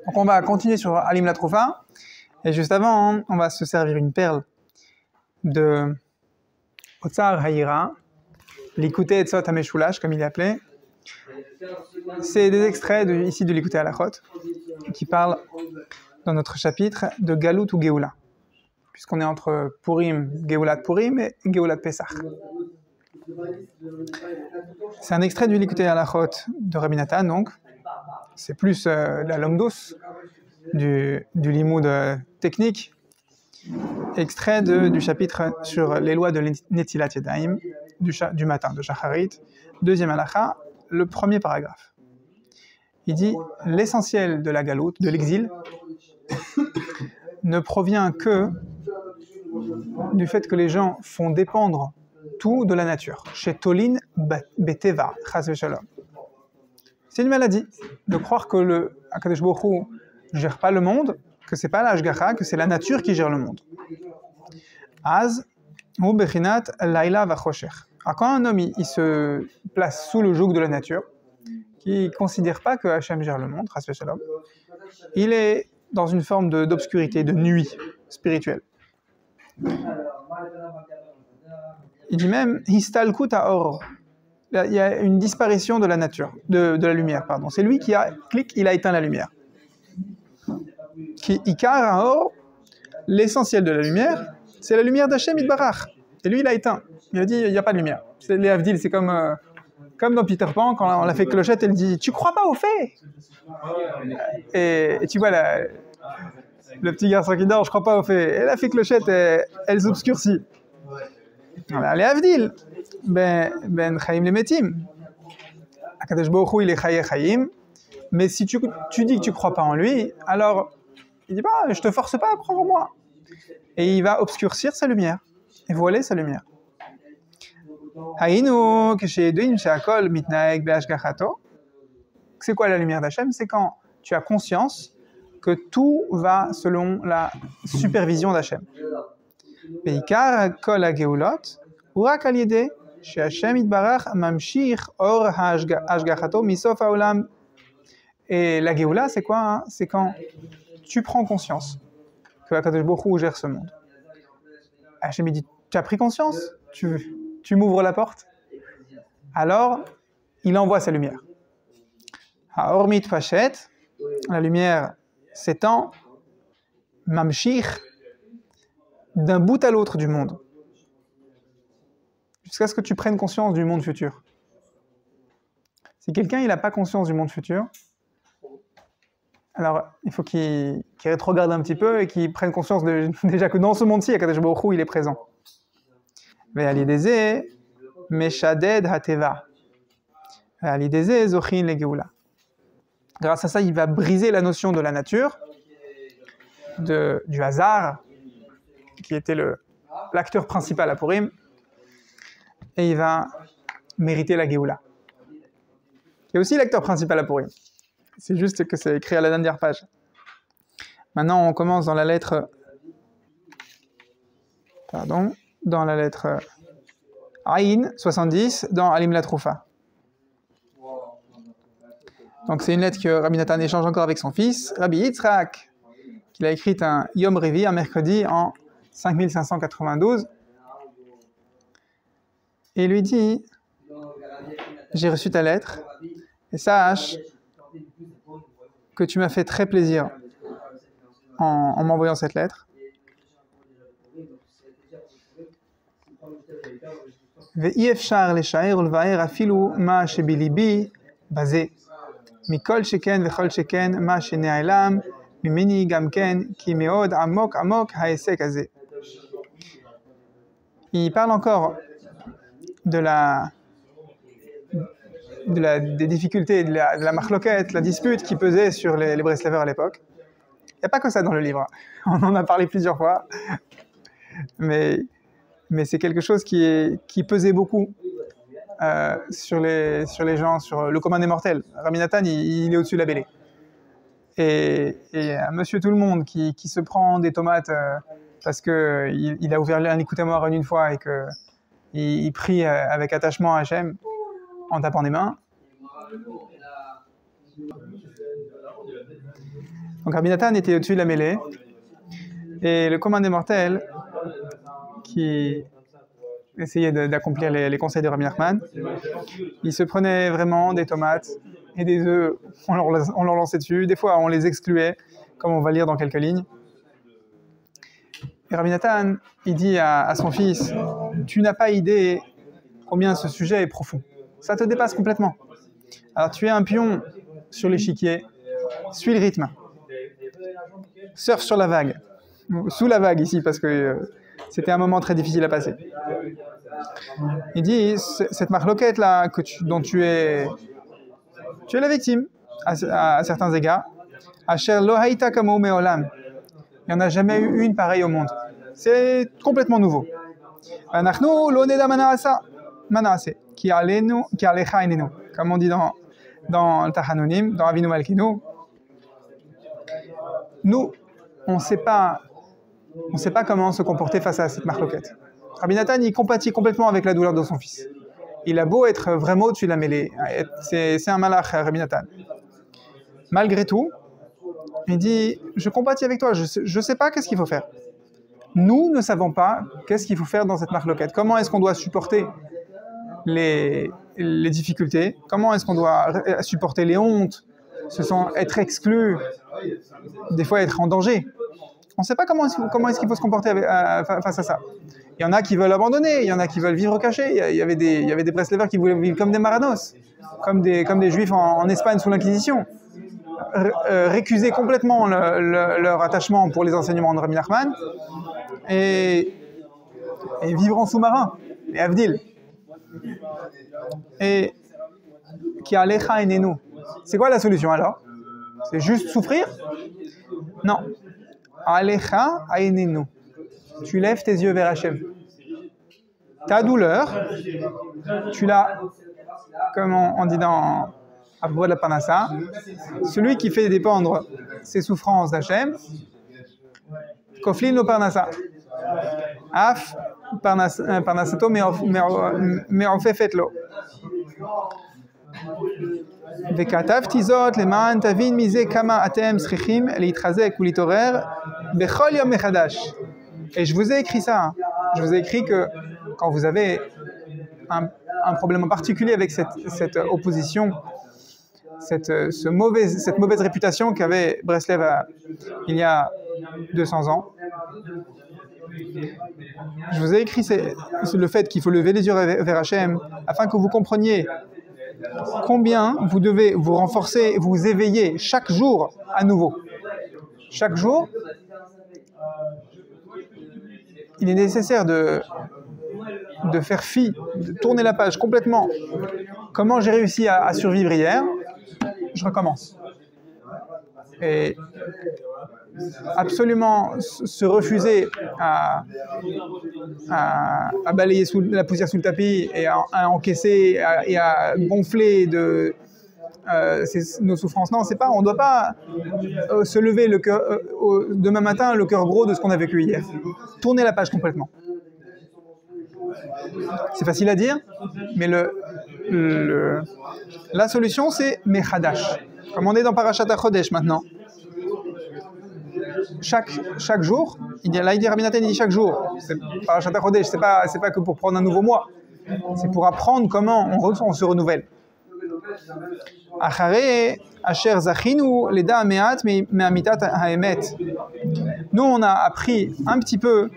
Donc on va continuer sur Alim la Troufa. Et juste avant, on va se servir une perle de Otsar Haïra, l'Ikouté Etzot HaMeshulash, comme il est appelé. C'est des extraits ici de l'Ikouté Halachot, qui parlent dans notre chapitre de Galut ou Géoula, puisqu'on est entre Purim, Géoulat Purim et Géoulat Pesach. C'est un extrait du l'Ikouté Halachot de Rabbi Nathan, donc. C'est plus la langue douce du limoud technique. Extrait du chapitre sur les lois de Netilat Yadayim du matin, de Shacharit, deuxième halakha, le premier paragraphe. Il dit « L'essentiel de la galoute, de l'exil, ne provient que du fait que les gens font dépendre tout de la nature. Chez Tolin Beteva, Chas Veshalom. C'est une maladie de croire que le Akadosh Baruch Hu ne gère pas le monde, que c'est pas l'Ashgacha, que c'est la nature qui gère le monde. Az hu bechinat laila vachosher. Quand un homme il se place sous le joug de la nature, qui ne considère pas que Hachem gère le monde, Chas v'shalom, il est dans une forme d'obscurité, de nuit spirituelle. Il dit même Histalkut haor. Il y a une disparition de la nature, de la lumière, pardon. C'est lui qui il a éteint la lumière. Qui Ikar haor, l'essentiel de la lumière, c'est la lumière d'Hachem Yitbarach. Et lui, il a éteint. Il a dit, il n'y a pas de lumière. C'est les Havdil, c'est comme dans Peter Pan, quand on l'a fait clochette, elle dit, tu crois pas au fait? Et tu vois, le petit garçon qui dort, je crois pas au fait. Elle a fait clochette, elle s'obscurcit. Voilà, les Havdil. Ben Chaim les Metim. Akadosh Baruch Hu, il est Chaye Chaim. Mais si tu dis que tu crois pas en lui, alors il dit, je te force pas à croire en moi. Et il va obscurcir sa lumière et voiler sa lumière. C'est quoi la lumière d'Hachem? C'est quand tu as conscience que tout va selon la supervision d'Hachem. Et la Géoula, c'est quoi? C'est quand tu prends conscience que Akadosh Baruch Hu gère ce monde. Hachem dit, tu as pris conscience? Tu m'ouvres la porte? Alors, il envoie sa lumière. Haormit Pachet, la lumière s'étend, Mamshir, d'un bout à l'autre du monde. Jusqu'à ce que tu prennes conscience du monde futur. Si quelqu'un n'a pas conscience du monde futur, alors il faut qu'il rétrograde un petit peu et qu'il prenne conscience déjà que dans ce monde-ci, Akadosh Baruch Hu, il est présent. Ve'alideze meshaded hateva. Ve'alideze zochin legeula. Grâce à ça, il va briser la notion de la nature, du hasard, qui était l'acteur principal à Purim, et il va mériter la Géoula. Il y a aussi l'acteur principal à Purim. C'est juste que c'est écrit à la dernière page. Maintenant, on commence dans la lettre... dans la lettre Aïn 70, dans Alim la Troufa. Donc c'est une lettre que Rabbi Nathan échange encore avec son fils, Rabbi Yitzhak, qu'il a écrite un Yom Revi, un mercredi, en 5592. Et il lui dit, j'ai reçu ta lettre, et sache que tu m'as fait très plaisir en m'envoyant cette lettre. Ve'yefshar leshaer ulvaer afilu ma shebilibi baze mikol sheken vechol sheken ma shene'elam mimeni gamken ki meod amok amok haesek haze. Il parle encore des difficultés, de la machloket, la dispute qui pesait sur les Breslaveurs à l'époque. Il n'y a pas que ça dans le livre. On en a parlé plusieurs fois. Mais c'est quelque chose qui pesait beaucoup sur les gens, sur le commun des mortels. Rabbi Nathan, il est au-dessus de la mêlée. Et monsieur tout le monde qui se prend des tomates parce qu'il a ouvert un Likutei Moharan une fois et qu'il prie avec attachement à Hachem en tapant des mains, Donc Rabbi Nathan était au-dessus de la mêlée, et le commun des mortels, qui essayait d'accomplir les conseils de Rabbi Nachman, il se prenait vraiment des tomates et des œufs, on leur lançait dessus, des fois on les excluait, comme on va lire dans quelques lignes. Et Rabbi Nathan, il dit à son fils, tu n'as pas idée combien ce sujet est profond. Ça te dépasse complètement. Alors tu es un pion sur l'échiquier, suis le rythme. Surfe sur la vague. Sous la vague ici, parce que c'était un moment très difficile à passer. Il dit, cette marloquette là, dont tu es la victime, à certains égards. Asher lo haïta kamo me'olam. Il n'y en a jamais eu une pareille au monde. C'est complètement nouveau. Anachnu lo neda manaase, ki alecha enenu. Comme on dit dans le Tachanonim, dans Avinu Malkinu. Nous, on ne sait pas comment se comporter face à cette marloquette. Rabbi Nathan, il compatit complètement avec la douleur de son fils. Il a beau être vraiment au-dessus de la mêlée. C'est un malach, Rabbi Nathan. Malgré tout, il dit, je compatis avec toi, je ne sais pas qu'est-ce qu'il faut faire. Nous ne savons pas qu'est-ce qu'il faut faire dans cette marloquette. Comment est-ce qu'on doit supporter les difficultés? Comment est-ce qu'on doit supporter les hontes? Être exclu, des fois être en danger. On ne sait pas comment est-ce qu'il faut se comporter face à ça. Il y en a qui veulent abandonner, il y en a qui veulent vivre cachés. Il y avait des Breslevers qui voulaient vivre comme des Maranos, comme des Juifs en Espagne sous l'Inquisition. Récuser complètement leur attachement pour les enseignements de Rabbi Nachman et vivre en sous-marin, les Avdil. Et qui alecha enenu. C'est quoi la solution alors? C'est juste souffrir? Non. Alecha enenu. Tu lèves tes yeux vers Hachem. Ta douleur, tu l'as, comme on dit à propos de la Parnassa, celui qui fait dépendre ses souffrances d'Hachem, Koflin lo Parnassa. Af Parnassato me'ofefet lo. וכתבתי זאת למען תבין מזה כמה אתם צריכים להתחזק ולהתעורר בכל יום מחדש. Et je vous ai écrit ça. Je vous ai écrit que quand vous avez un problème en particulier avec cette opposition, cette mauvaise réputation qu'avait Breslev il y a 200 ans, je vous ai écrit le fait qu'il faut lever les yeux vers Hachem afin que vous compreniez combien vous devez vous renforcer, vous éveiller chaque jour à nouveau. Chaque jour, il est nécessaire de faire fi, de tourner la page complètement. Comment j'ai réussi à survivre hier? Je recommence. Et absolument se refuser à balayer la poussière sous le tapis et à encaisser et à gonfler nos souffrances. Non, c'est pas. On ne doit pas se lever le cœur demain matin le cœur gros de ce qu'on a vécu hier. Tourner la page complètement. C'est facile à dire, mais la solution c'est Mechadash. Comme on est dans Parashat HaChodesh maintenant. Chaque jour, il dit Rabbi Nathan, il dit chaque jour. Parashat HaChodesh, c'est pas que pour prendre un nouveau mois. C'est pour apprendre comment on se renouvelle. Achare asher zachinu leda me'at me'amitat ha'emet. Nous, on a appris un petit peu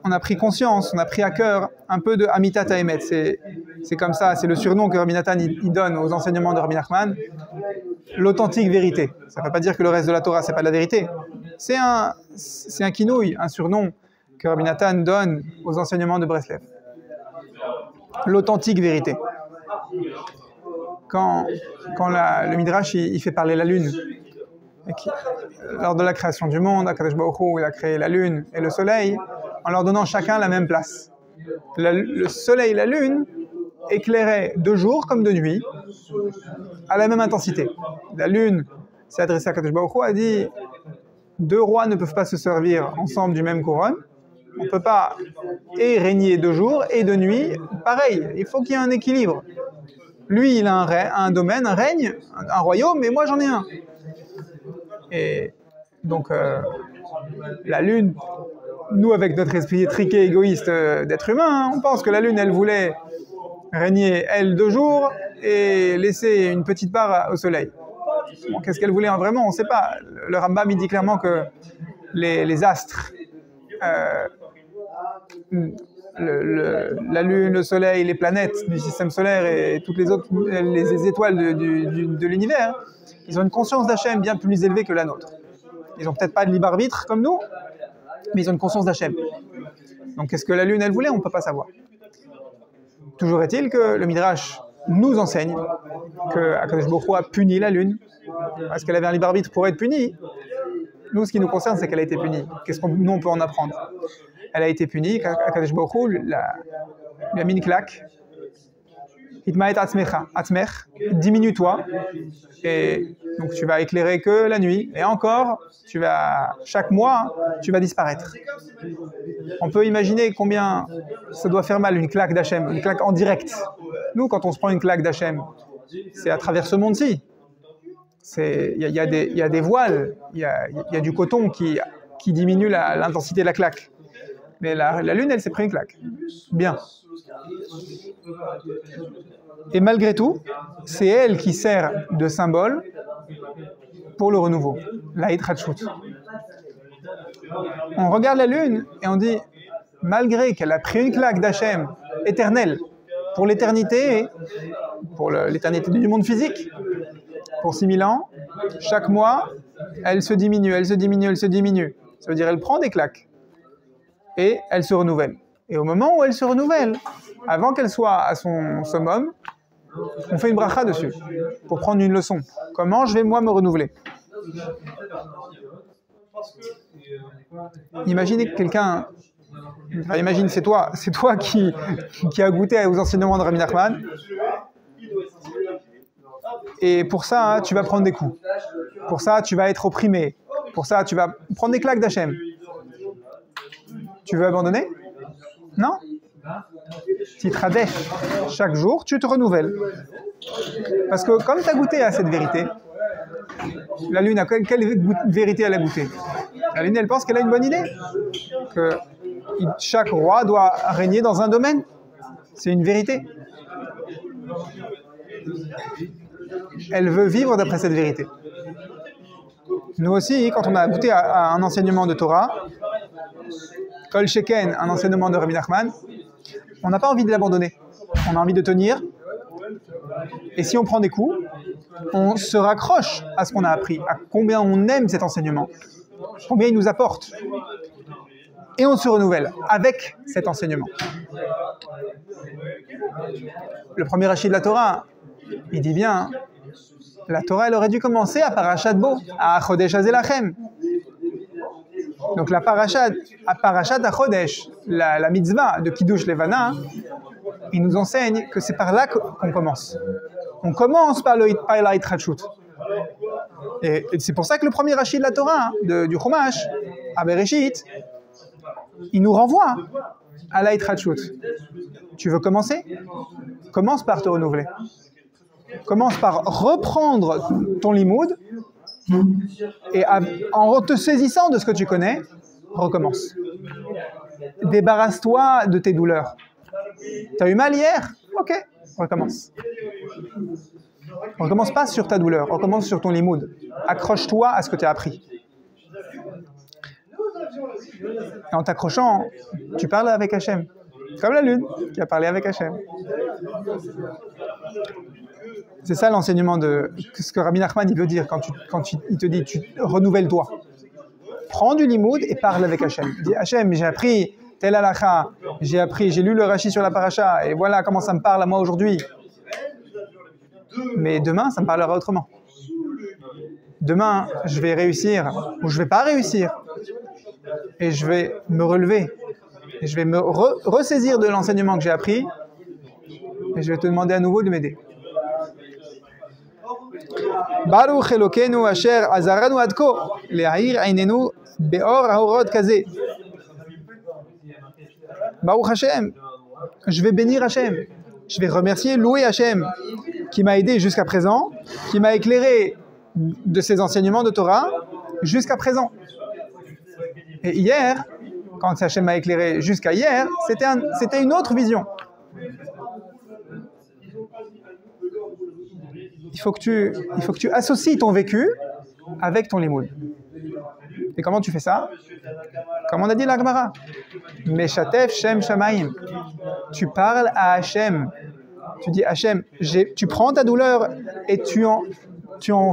on a pris conscience, on a pris à cœur un peu de Amitat Haemet. C'est comme ça, c'est le surnom que Rabbi Nathan il donne aux enseignements de Rabbi Nachman, l'authentique vérité. Ça ne veut pas dire que le reste de la Torah, c'est pas de la vérité. C'est un kinouï, un surnom que Rabbi Nathan donne aux enseignements de Breslev. L'authentique vérité. Quand le Midrash il fait parler la lune, lors de la création du monde, Akadosh Baruch Hu, il a créé la lune et le soleil, en leur donnant chacun la même place. Le soleil et la lune éclairaient de jour comme de nuit, à la même intensité. La lune s'est adressée à Akadosh Baruch Hu, a dit « Deux rois ne peuvent pas se servir ensemble du même couronne ». On ne peut pas et régner de jour et de nuit. Pareil, il faut qu'il y ait un équilibre. Lui, il a un domaine, un règne, un royaume, mais moi, j'en ai un. Et donc, la Lune, nous, avec notre esprit étriqué, égoïste d'être humain, hein, on pense que la Lune, elle voulait régner, elle, 2 jours et laisser une petite part au Soleil. Bon, qu'est-ce qu'elle voulait vraiment? On ne sait pas. Le Rambam, il dit clairement que les astres, la Lune, le Soleil, les planètes du système solaire et toutes les autres les étoiles de l'univers, ils ont une conscience d'Hachem bien plus élevée que la nôtre. Ils n'ont peut-être pas de libre arbitre comme nous, mais ils ont une conscience d'Hachem. Donc qu'est-ce que la Lune, elle voulait? On ne peut pas savoir. Toujours est-il que le Midrash nous enseigne que Akadosh Baruch Hu a puni la Lune parce qu'elle avait un libre arbitre pour être punie. Nous, ce qui nous concerne, c'est qu'elle a été punie. Qu'est-ce qu'on nous on peut en apprendre? Elle a été punie, Akadosh Baruch Hu lui a mis une claque. Itmaet atzmech, diminue-toi, et donc tu vas éclairer que la nuit, et encore, chaque mois, tu vas disparaître. On peut imaginer combien ça doit faire mal une claque d'Hachem, une claque en direct. Nous, quand on se prend une claque d'Hachem, c'est à travers ce monde-ci. Il y a des voiles, il y a du coton qui diminue l'intensité de la claque. Mais la Lune, elle s'est pris une claque. Bien. Et malgré tout, c'est elle qui sert de symbole pour le renouveau, la Hitrachut. On regarde la Lune et on dit, malgré qu'elle a pris une claque d'Hachem éternelle pour l'éternité, pour l'éternité du monde physique, pour 6000 ans, chaque mois, elle se diminue, elle se diminue, elle se diminue. Ça veut dire qu'elle prend des claques et elle se renouvelle. Et au moment où elle se renouvelle, avant qu'elle soit à son summum, on fait une bracha dessus, pour prendre une leçon. Comment je vais moi me renouveler? Imaginez que quelqu'un, imagine c'est toi qui a goûté aux enseignements de Rabbi Nachman, et pour ça, tu vas prendre des coups. Pour ça, tu vas être opprimé. Pour ça, tu vas prendre des claques d'Hachem. Tu veux abandonner? Non? Tu te radèches. Chaque jour, tu te renouvelles. Parce que comme tu as goûté à cette vérité, la Lune, quelle vérité elle a goûté? La Lune, elle pense qu'elle a une bonne idée. Que chaque roi doit régner dans un domaine. C'est une vérité. Elle veut vivre d'après cette vérité. Nous aussi, quand on a goûté à un enseignement de Torah, Kol Sheken, un enseignement de Rabbi Nachman, on n'a pas envie de l'abandonner. On a envie de tenir. Et si on prend des coups, on se raccroche à ce qu'on a appris, à combien on aime cet enseignement, combien il nous apporte. Et on se renouvelle avec cet enseignement. Le premier rachis de la Torah, il dit bien, la Torah, elle aurait dû commencer à Parashat Bo, à Chodesh Hazelachem. Donc la Parashat HaChodesh, la mitzvah de Kiddush Levana, il nous enseigne que c'est par là qu'on commence. On commence par la Hitrachut. Et c'est pour ça que le premier rachis de la Torah, du Chumash, à Bereshit, il nous renvoie à la Hitrachut. Tu veux commencer? Commence par te renouveler. Commence par reprendre ton limoud et en te saisissant de ce que tu connais, recommence. Débarrasse-toi de tes douleurs. T'as eu mal hier? Ok, recommence. Recommence pas sur ta douleur, recommence sur ton limoud. Accroche-toi à ce que tu as appris. Et en t'accrochant, tu parles avec Hachem. Comme la Lune qui a parlé avec Hachem. C'est ça l'enseignement de ce que Rabbi Nachman il veut dire quand il te dit renouvelle-toi. Prends du limoud et parle avec Hachem. Dis Hachem, j'ai appris tel halakha, j'ai lu le rachi sur la paracha et voilà comment ça me parle à moi aujourd'hui. Mais demain, ça me parlera autrement. Demain, je vais réussir ou je vais pas réussir. Et je vais me relever. Et je vais me ressaisir de l'enseignement que j'ai appris. Et je vais te demander à nouveau de m'aider. Baruch Elokeinu asher azaranu adko le'air einenu be'or haorot kaze. Baruch Hashem, je vais bénir Hashem, je vais remercier, louer Hashem, qui m'a aidé jusqu'à présent, qui m'a éclairé de ses enseignements de Torah jusqu'à présent. Et hier, quand Hashem m'a éclairé jusqu'à hier, c'était une autre vision. Il faut que tu associes ton vécu avec ton limoud. Et comment tu fais ça? Comme on a dit la Gemara. Meshatef Shem Shamaim. Tu parles à Hashem. Tu dis Hashem, tu prends ta douleur et tu en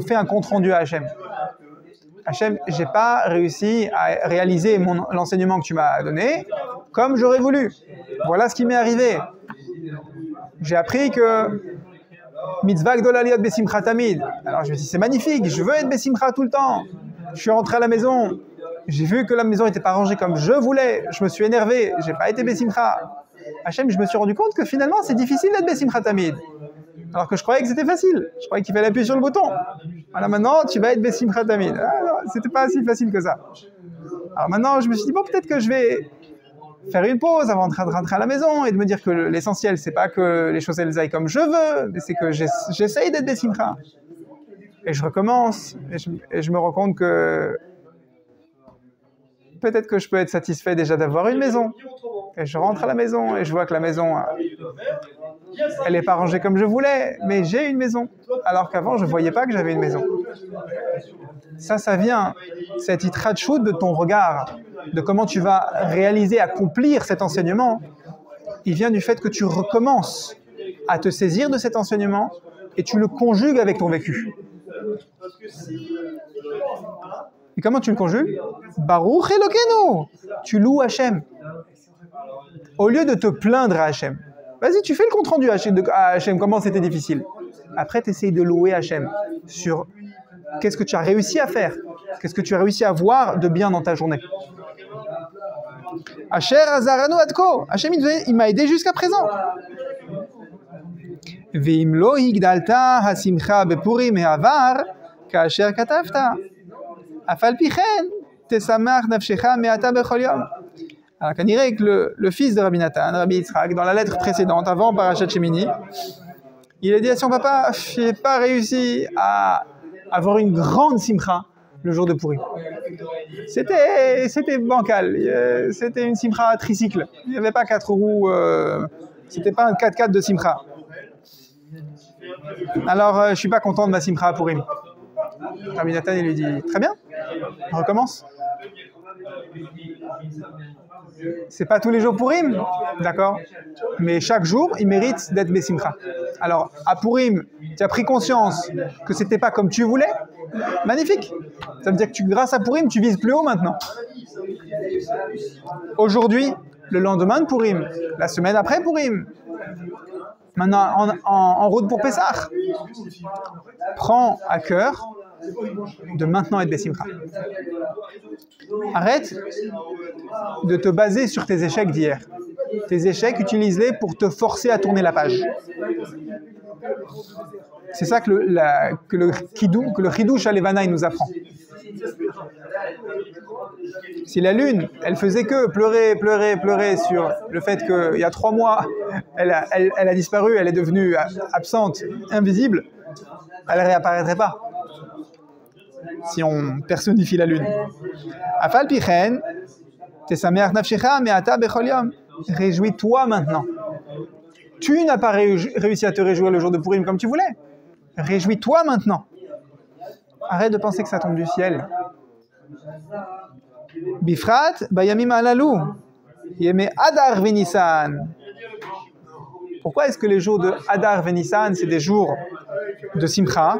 fais un compte rendu à Hashem. Hashem, j'ai pas réussi à réaliser l'enseignement que tu m'as donné comme j'aurais voulu. Voilà ce qui m'est arrivé. J'ai appris que mitzvah gdola liot besimcha tamid. Alors je me suis dit, c'est magnifique, je veux être besimcha tout le temps. Je suis rentré à la maison, j'ai vu que la maison n'était pas rangée comme je voulais, je me suis énervé, j'ai pas été besimcha. Hashem, je me suis rendu compte que finalement c'est difficile d'être besimcha tamid. Alors que je croyais que c'était facile, je croyais qu'il fallait appuyer sur le bouton. Voilà, maintenant tu vas être besimcha tamid. Ah, c'était pas si facile que ça. Alors maintenant je me suis dit, bon, peut-être que je vais faire une pause avant de rentrer à la maison et de me dire que l'essentiel, c'est pas que les choses elles aillent comme je veux, mais c'est que j'essaye d'être besimcha. Et je recommence, et je me rends compte que peut-être que je peux être satisfait déjà d'avoir une maison. Et je rentre à la maison et je vois que la maison, elle n'est pas rangée comme je voulais, mais j'ai une maison. Alors qu'avant, je ne voyais pas que j'avais une maison. Ça vient, cette itrachout de ton regard, de comment tu vas réaliser, accomplir cet enseignement, il vient du fait que tu recommences à te saisir de cet enseignement et tu le conjugues avec ton vécu. Et comment tu le conjugues? Baruch Elokeinu. Tu loues Hashem. Au lieu de te plaindre à Hashem. Vas-y, tu fais le compte-rendu à Hashem, comment c'était difficile. Après, tu essayes de louer Hashem sur qu'est-ce que tu as réussi à faire. Qu'est-ce que tu as réussi à voir de bien dans ta journée. Asher Azaranu Adko. Hashem, il m'a aidé jusqu'à présent. Ve'im lo higdalta hasimcha bepurim me'avar kasher katavta. Afal pichen tesamach nafshecha me'ata bechol yom. Alors, qu'on dirait que le fils de Rabbi Nathan, Rabbi Yitzhak, dans la lettre précédente, avant Parashat Shemini, il a dit à son papa, je n'ai pas réussi à avoir une grande simcha le jour de Purim. C'était bancal, c'était une simcha tricycle. Il n'y avait pas 4 roues, c'était pas un 4x4 de simcha. Alors, je ne suis pas content de ma simcha à Purim. Rabbi Nathan, il lui dit, très bien, on recommence. C'est pas tous les jours Purim, d'accord? Mais chaque jour, il mérite d'être Bessimcha. Alors, à Purim, tu as pris conscience que c'était pas comme tu voulais. Magnifique. Ça veut dire que grâce à Purim, tu vises plus haut maintenant. Aujourd'hui, le lendemain de Purim, la semaine après Purim, maintenant en route pour Pessah, prends à cœur de maintenant être Bessimcha. Arrête de te baser sur tes échecs d'hier. Tes échecs, utilise-les pour te forcer à tourner la page. C'est ça que le Chidouche à Levana nous apprend. Si la lune, elle faisait que pleurer sur le fait qu'il y a 3 mois, elle a disparu, elle est devenue absente, invisible, elle ne réapparaîtrait pas. Si on personnifie la lune. Afal pichen, tesameach nafshecha me'ata bechol yom. Réjouis-toi maintenant. Tu n'as pas réussi à te réjouir le jour de Purim comme tu voulais. Réjouis-toi maintenant. Arrête de penser que ça tombe du ciel. Bifrat bayamim alalu. Yeme Adar venissan. Pourquoi est-ce que les jours de Adar venissan, c'est des jours de Simcha?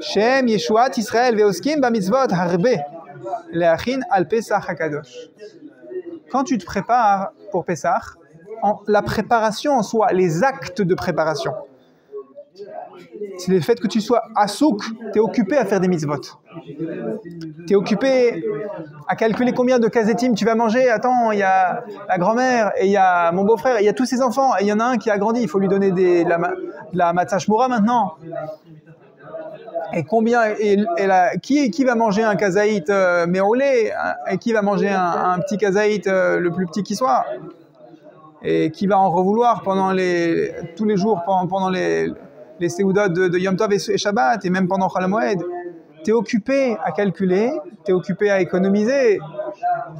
Shem Yeshuat Israël ve'oskim b'mitzvot harbe le'achin al Pesach hakadosh. Quand tu te prépares pour Pesach, la préparation en soi, les actes de préparation, c'est le fait que tu sois asouk, tu es occupé à faire des mitzvot. Tu es occupé à calculer combien de kazetim tu vas manger. Attends, il y a la grand-mère, et il y a mon beau-frère, il y a tous ses enfants, et il y en a un qui a grandi, il faut lui donner de la matzah shmura maintenant. Et combien, qui va manger un kazaït méolé, et qui va manger un petit kazaït le plus petit qui soit? et qui va en revouloir tous les jours, pendant les Seudot de Yom Tov et Shabbat, et même pendant Chol HaMoed. Tu es occupé à calculer, tu es occupé à économiser,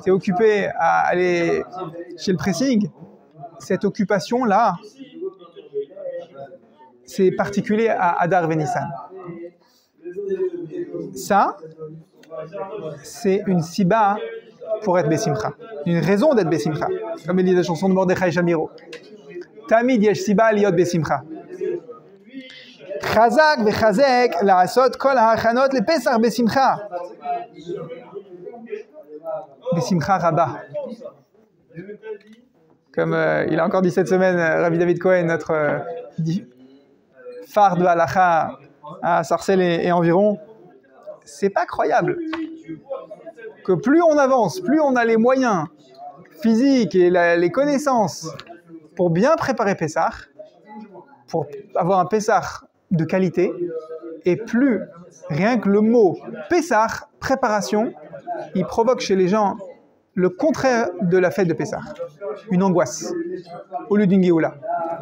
tu es occupé à aller chez le pressing. Cette occupation-là, c'est particulier à Adar Venissan. Ça, c'est une siba pour être Bessimcha. Une raison d'être Bessimcha. Comme il dit la chanson de Mordechai Shamiro. Tamid yesh siba liot Bessimcha. Chazak vechazek la'asot kol ha'achanot lepesach Bessimcha. Bessimcha Rabba. Comme il a encore dit cette semaine, Rabbi David Cohen, notre phare de Halacha à Sarcelles et environ, c'est pas croyable que plus on avance, plus on a les moyens physiques et les connaissances pour bien préparer Pessah, pour avoir un Pessah de qualité, et plus rien que le mot Pessah, préparation, il provoque chez les gens le contraire de la fête de Pessah, une angoisse, au lieu d'une Géoula,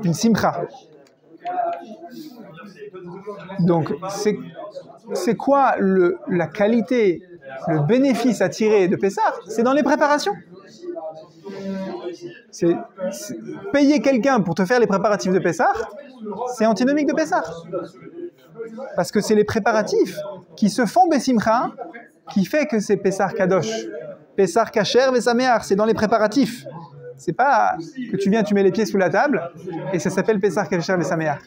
une simcha. Donc, c'est quoi la qualité, le bénéfice à tirer de Pessah? C'est dans les préparations. Payer quelqu'un pour te faire les préparatifs de Pessah, c'est antinomique de Pessah. Parce que c'est les préparatifs qui se font Bessimcha, qui fait que c'est Pessah Kadosh. Pessah Kacher Vesameach, c'est dans les préparatifs. C'est pas que tu viens, tu mets les pieds sous la table et ça s'appelle Pessah Kacher Vesameach.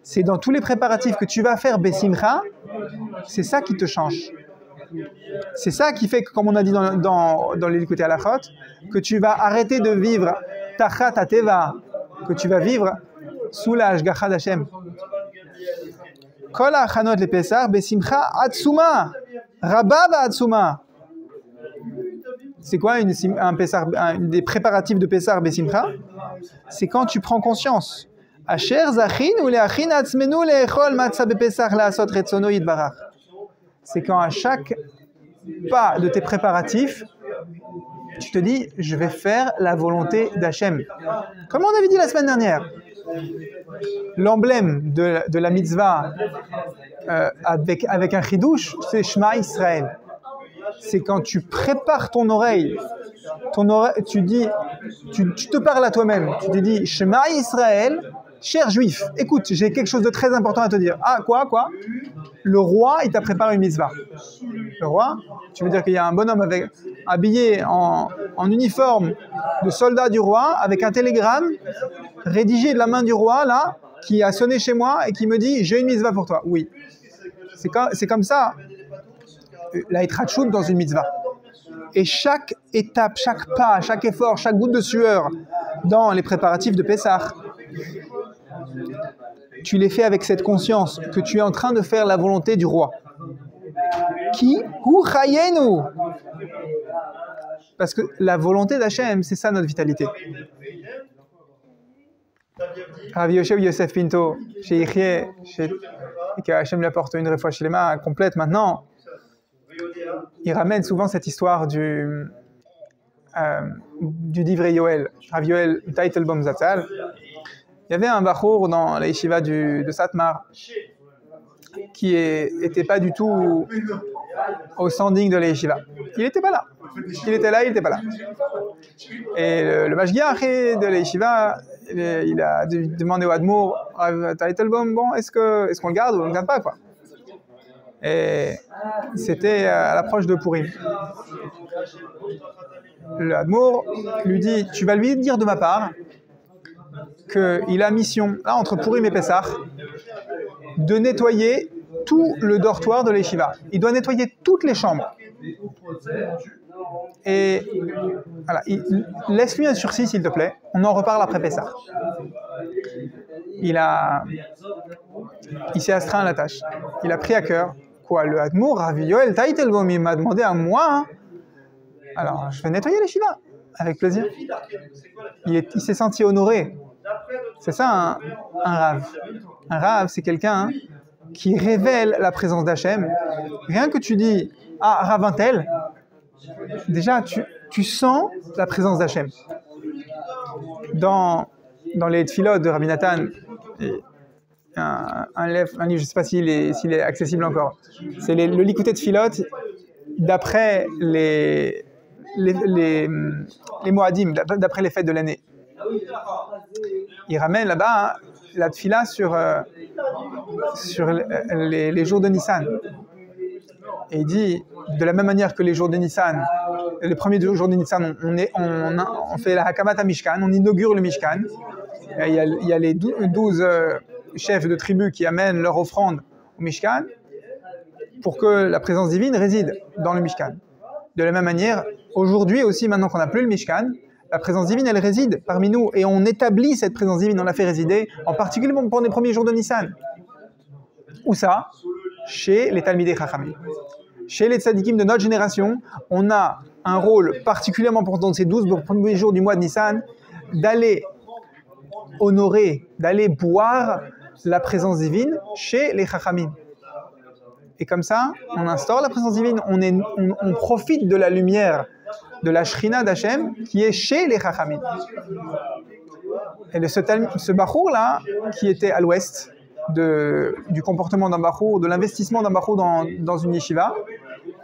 C'est dans tous les préparatifs que tu vas faire Bessimcha, c'est ça qui te change. C'est ça qui fait que, comme on a dit dans l'écouté à la chot, que tu vas arrêter de vivre Tachat Ateva, que tu vas vivre sous la Hashgacha d'Hashem. Kol ha'achanot le Pessah Bessimcha Atsuma, Rabba Atsuma. C'est quoi un des préparatifs de Pessah Bessimcha? C'est quand tu prends conscience. Asher zachin ou le'achin atzmenu le'echol matzah bepessah la'asot retzono yitbarach. C'est quand à chaque pas de tes préparatifs, tu te dis, je vais faire la volonté d'Hachem. Comme on avait dit la semaine dernière, l'emblème de la mitzvah avec un chidouche, c'est Shema Israël. C'est quand tu prépares ton oreille, tu te parles à toi-même, tu te dis, Shema Israël, cher juif, écoute, j'ai quelque chose de très important à te dire. Ah, quoi? Le roi, il t'a préparé une mitzvah. Le roi, tu veux dire qu'il y a un bonhomme habillé en uniforme de soldat du roi, avec un télégramme rédigé de la main du roi, là, qui a sonné chez moi et qui me dit, j'ai une mitzvah pour toi. Oui. C'est comme ça, la hitrachout dans une mitzvah. Et chaque étape, chaque pas, chaque effort, chaque goutte de sueur dans les préparatifs de Pessah, tu les fais avec cette conscience que tu es en train de faire la volonté du roi. Qui? Hu chayenu. Parce que la volonté d'Hachem, c'est ça notre vitalité. Rav Yosef Yosef Pinto, chez Ichie, que Hachem lui apporte une réfoua shlema complète maintenant, il ramène souvent cette histoire du divrei Yoel, Rav Yoel Teitelbaum Zatzal. Il y avait un bachour dans la yeshiva de Satmar qui n'était pas du tout au standing de la yeshiva. Il n'était pas là. Il était là, il n'était pas là. Et le mashgiach de la yeshiva, il a demandé au Admour, Teitelbaum, bon, est-ce qu'on le garde ou on ne le garde pas, quoi. Et c'était à l'approche de Purim. Le Admour lui dit, tu vas lui dire de ma part qu'il a mission, là, entre Purim et Pessah, de nettoyer tout le dortoir de l'Yeshiva. Il doit nettoyer toutes les chambres. Et voilà, laisse-lui un sursis, s'il te plaît. On en reparle après Pessah. Il s'est astreint à la tâche. Il a pris à cœur. Quoi, le Admour, Rav Yoel Teitelbaum, il m'a demandé à moi. Hein. Alors, je vais nettoyer l'Yeshiva. Avec plaisir. Il s'est senti honoré. C'est ça un Rav. Un Rav, c'est quelqu'un qui révèle la présence d'Hachem. Rien que tu dis, ah, Rav un tel, déjà tu sens la présence d'Hachem. dans les tfilotes de Rabbi Nathan, un livre, je ne sais pas s'il est accessible encore, c'est le Likutei Tfilot d'après les Moadim, d'après les fêtes de l'année. Il ramène là-bas la tfila sur les jours de Nissan. Et il dit, de la même manière que les jours de Nissan, les premiers jours de Nissan, on fait la Hakamat Mishkan, on inaugure le Mishkan. Il y a les 12 chefs de tribus qui amènent leur offrande au Mishkan pour que la présence divine réside dans le Mishkan. De la même manière, aujourd'hui aussi, maintenant qu'on n'a plus le Mishkan, la présence divine, elle réside parmi nous et on établit cette présence divine, on la fait résider, en particulier pendant les premiers jours de Nissan. Où ça? Chez les Talmidei Chachamim. Chez les tzadikim de notre génération, on a un rôle particulièrement important de ces 12 premiers jours du mois de Nissan, d'aller honorer, d'aller boire la présence divine chez les Chachamim. Et comme ça, on instaure la présence divine, on profite de la lumière de la Shrina d'Hachem qui est chez les Chachamim. Et ce bachour-là, qui était à l'ouest du comportement d'un bachour, de l'investissement d'un bachour dans une yeshiva,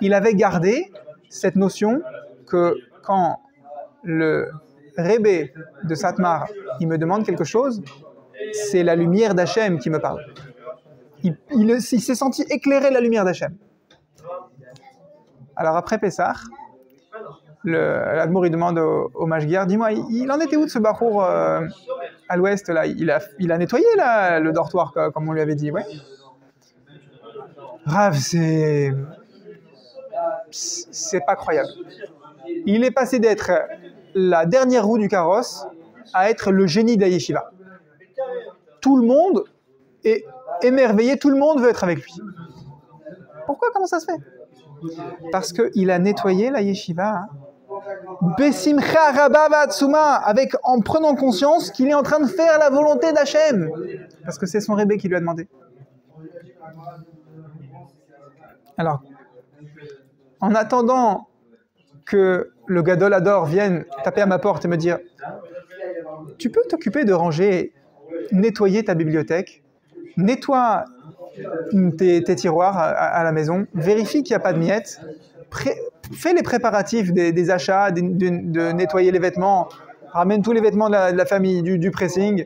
il avait gardé cette notion que quand le Rebbe de Satmar, il me demande quelque chose, c'est la lumière d'Hachem qui me parle. Il s'est senti éclairer la lumière d'Hachem. Alors après Pessah, l'Admour il demande au Mashgiach, dis-moi, il en était où de ce bachour à l'ouest là? Il a nettoyé là, le dortoir comme on lui avait dit, ouais. Rav, c'est pas croyable. Il est passé d'être la dernière roue du carrosse à être le génie de la yeshiva. Tout le monde est émerveillé, tout le monde veut être avec lui. Pourquoi? Comment ça se fait? Parce qu'il a nettoyé la yeshiva Besimcha Rabba V'Atsuma, en prenant conscience qu'il est en train de faire la volonté d'Hachem. Parce que c'est son Rebbe qui lui a demandé. Alors, en attendant que le Gadol Hador vienne taper à ma porte et me dire « Tu peux t'occuper de ranger, nettoyer ta bibliothèque, nettoie tes tiroirs à la maison, vérifie qu'il n'y a pas de miettes, fais les préparatifs des achats, de nettoyer les vêtements, ramène tous les vêtements de la famille, du pressing,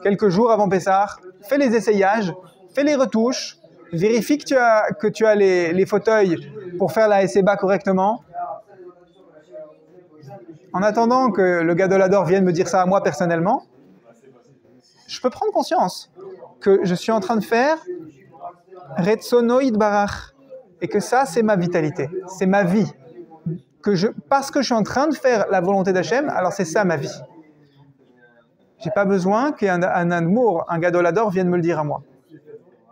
quelques jours avant Pessah, fais les essayages, fais les retouches, vérifie que tu as les fauteuils pour faire la SEBA correctement. » En attendant que le Gadol Hador vienne me dire ça à moi personnellement, je peux prendre conscience que je suis en train de faire Retzono Yitbarach et que ça, c'est ma vitalité, c'est ma vie. Parce que je suis en train de faire la volonté d'Hachem, alors c'est ça ma vie. J'ai pas besoin qu'un Admour, un Gadol Hador vienne me le dire à moi.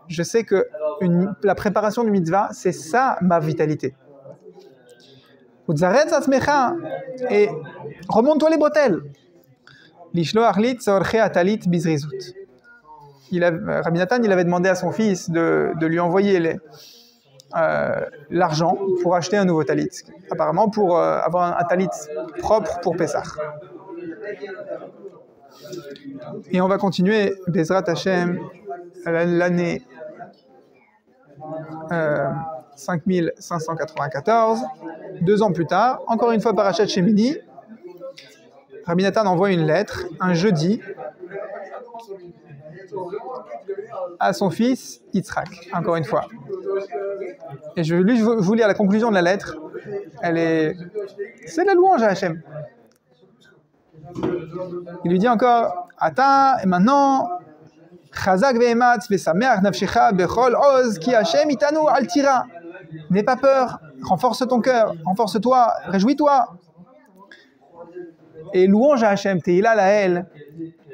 Je sais que la préparation du mitzvah, c'est ça ma vitalité. Et remonte-toi les bretelles. Rabbi Nathan, il avait demandé à son fils de lui envoyer l'argent pour acheter un nouveau talit. Apparemment pour avoir un talit propre pour Pessah. Et on va continuer Bezrat Hashem l'année 5594, 2 ans plus tard, encore une fois Parashat Shemini, Rabbi Nathan envoie une lettre, un jeudi, à son fils Yitzhak, encore une fois. Et je vais vous lire la conclusion de la lettre. C'est la louange à Hachem. Il lui dit encore, Ata, et maintenant, Chazak ve'ematz ve'sameach nafshecha bechol oz ki Hachem itanu al tira. N'aie pas peur, renforce ton cœur, renforce-toi, réjouis-toi. Et louange à Hachem, Teila Lael,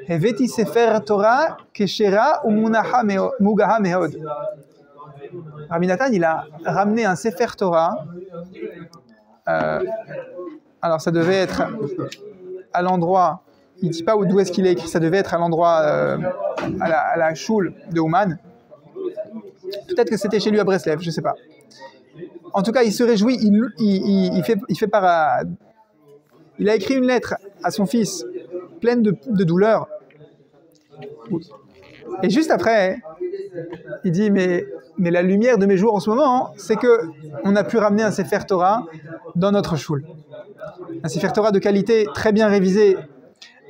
Heveti Sefer Torah Keshera ou Mugaha Mehod. Rabbi Nathan, il a ramené un Sefer Torah. Alors ça devait être à l'endroit, il ne dit pas d'où est-ce qu'il est écrit, ça devait être à l'endroit, à la choule de Ouman. Peut-être que c'était chez lui à Breslev, je ne sais pas. En tout cas, il se réjouit, il fait part à... Il a écrit une lettre à son fils pleine de douleur. Et juste après, il dit, mais la lumière de mes jours en ce moment, c'est qu'on a pu ramener un Sefer Torah dans notre shul. Un Sefer Torah de qualité, très bien révisé.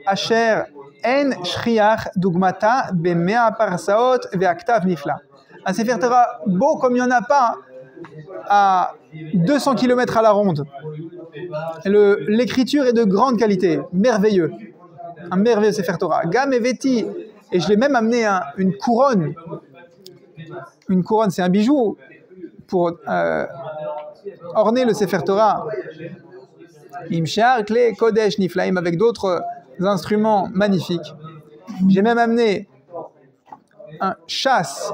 Asher en shriach dugmata bemea parsaot ve'aktav nifla. Un Sefer Torah beau comme il n'y en a pas à 200 km à la ronde. L'écriture est de grande qualité, merveilleux. Un merveilleux Sefer Torah. Gam et Veti. Et je l'ai même amené une couronne. Une couronne, c'est un bijou pour orner le Sefer Torah. Imshar, Kle, Kodesh, Niflaim, avec d'autres instruments magnifiques. J'ai même amené un chasse.